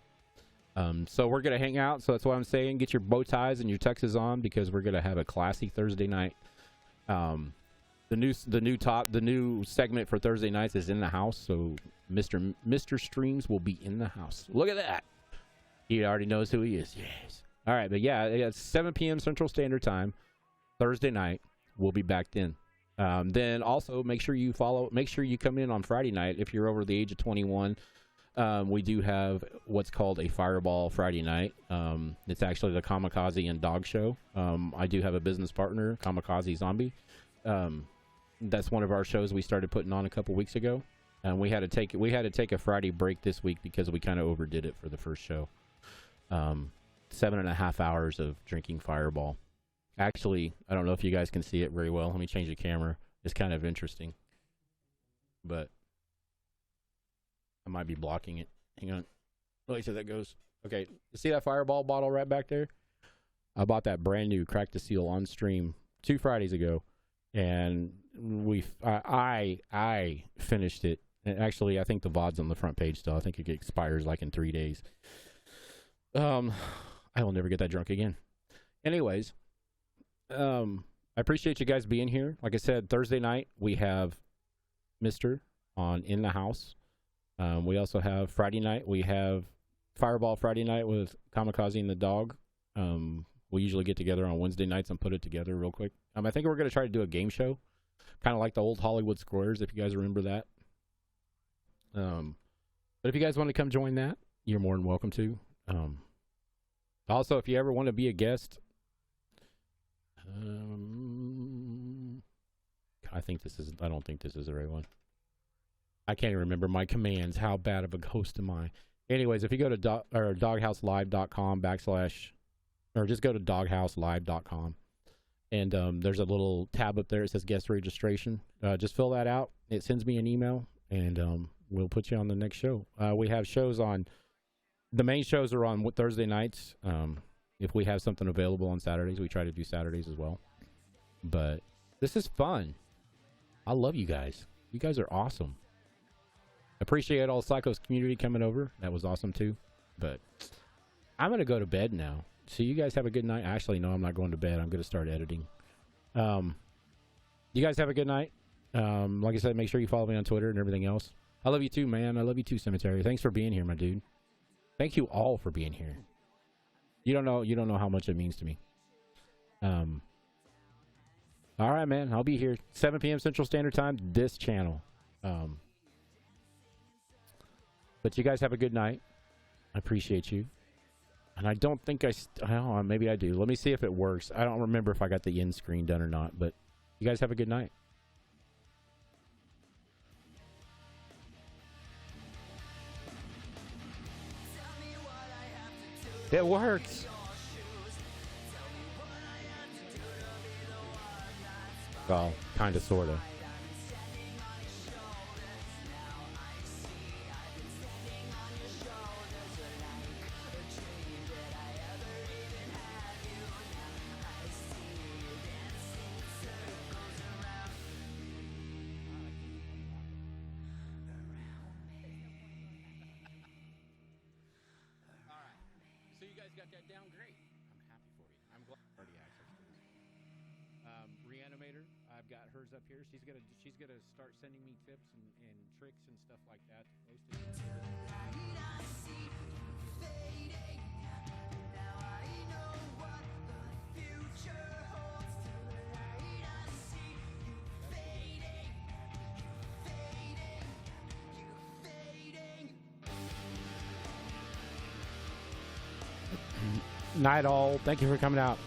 So we're gonna hang out. So that's what I'm saying. Get your bow ties and your tuxes on, because we're gonna have a classy Thursday night. The new segment for Thursday nights is in the house. So Mr. Streams will be in the house. Look at that. He already knows who he is. Yes. All right, but yeah, it's 7 p.m. Central Standard Time, Thursday night. We'll be back then. Then also make sure you come in on Friday night if you're over the age of 21. We do have what's called a Fireball Friday night. It's actually the Kamikaze and Dog Show. I do have a business partner, Kamikaze Zombie. That's one of our shows we started putting on a couple weeks ago. And we had to take a Friday break this week because we kind of overdid it for the first show. 7.5 hours of drinking Fireball. Actually, I don't know if you guys can see it very well. Let me change the camera. It's kind of interesting. But I might be blocking it. Hang on. Let me see how that goes. Okay. You see that Fireball bottle right back there? I bought that brand new, cracked the seal on stream 2 Fridays ago. And I finished it. And actually, I think the VOD's on the front page still. I think it expires like in 3 days. I will never get that drunk again. Anyways, I appreciate you guys being here. Like I said, Thursday night we have Mr. on In the House. We also have Friday night. We have Fireball Friday night with Kamikaze and the Dog. We usually get together on Wednesday nights and put it together real quick. I think we're going to try to do a game show, kind of like the old Hollywood Squares, if you guys remember that. But if you guys want to come join that, you're more than welcome to. Also, if you ever want to be a guest, I don't think this is the right one. I can't even remember my commands. How bad of a host am I? Anyways, if you go to doghouselive.com or just go to doghouselive.com, and there's a little tab up there. It says guest registration. Just fill that out. It sends me an email, and we'll put you on the next show. We have shows on. The main shows are on Thursday nights. If we have something available on Saturdays, we try to do Saturdays as well. But this is fun. I love you guys. You guys are awesome. Appreciate all Psycho's community coming over. That was awesome too. But I'm going to go to bed now. So you guys have a good night. Actually, no, I'm not going to bed. I'm going to start editing. You guys have a good night. Like I said, make sure you follow me on Twitter and everything else. I love you too, man. I love you too, Cemetery. Thanks for being here, my dude. Thank you all for being here. You don't know how much it means to me. All right, man. I'll be here 7 p.m. Central Standard Time, this channel. But you guys have a good night. I appreciate you. And I don't think I don't know, maybe I do. Let me see if it works. I don't remember if I got the end screen done or not, but you guys have a good night. It works. Well, kind of, sort of. Reanimator, I've got hers up here. She's gonna start sending me tips and tricks and stuff like that. Night all. Thank you for coming out.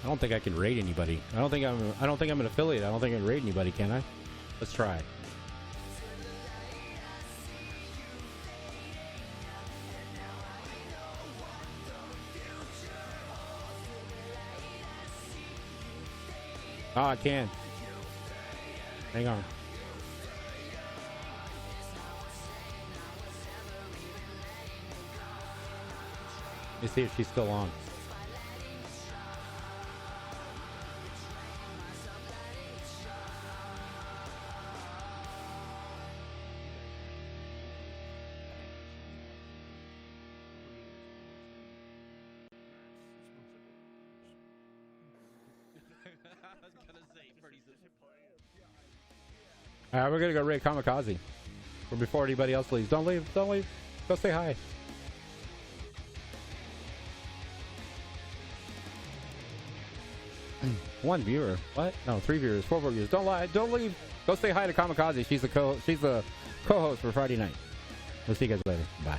I don't think I can raid anybody. I don't think I'm an affiliate. I don't think I can raid anybody, can I? Let's try. Oh, I can. Hang on. Let's see if she's still on. All right, we're gonna go raid Kamikaze. Or before anybody else leaves. Don't leave. Don't leave. Go say hi. One viewer. What? No, 3 viewers. 4 viewers. Don't lie. Don't leave. Go say hi to Kamikaze. She's the co-host for Friday night. We'll see you guys later. Bye.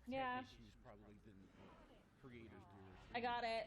Yeah. Issues probably than creators do. I got it.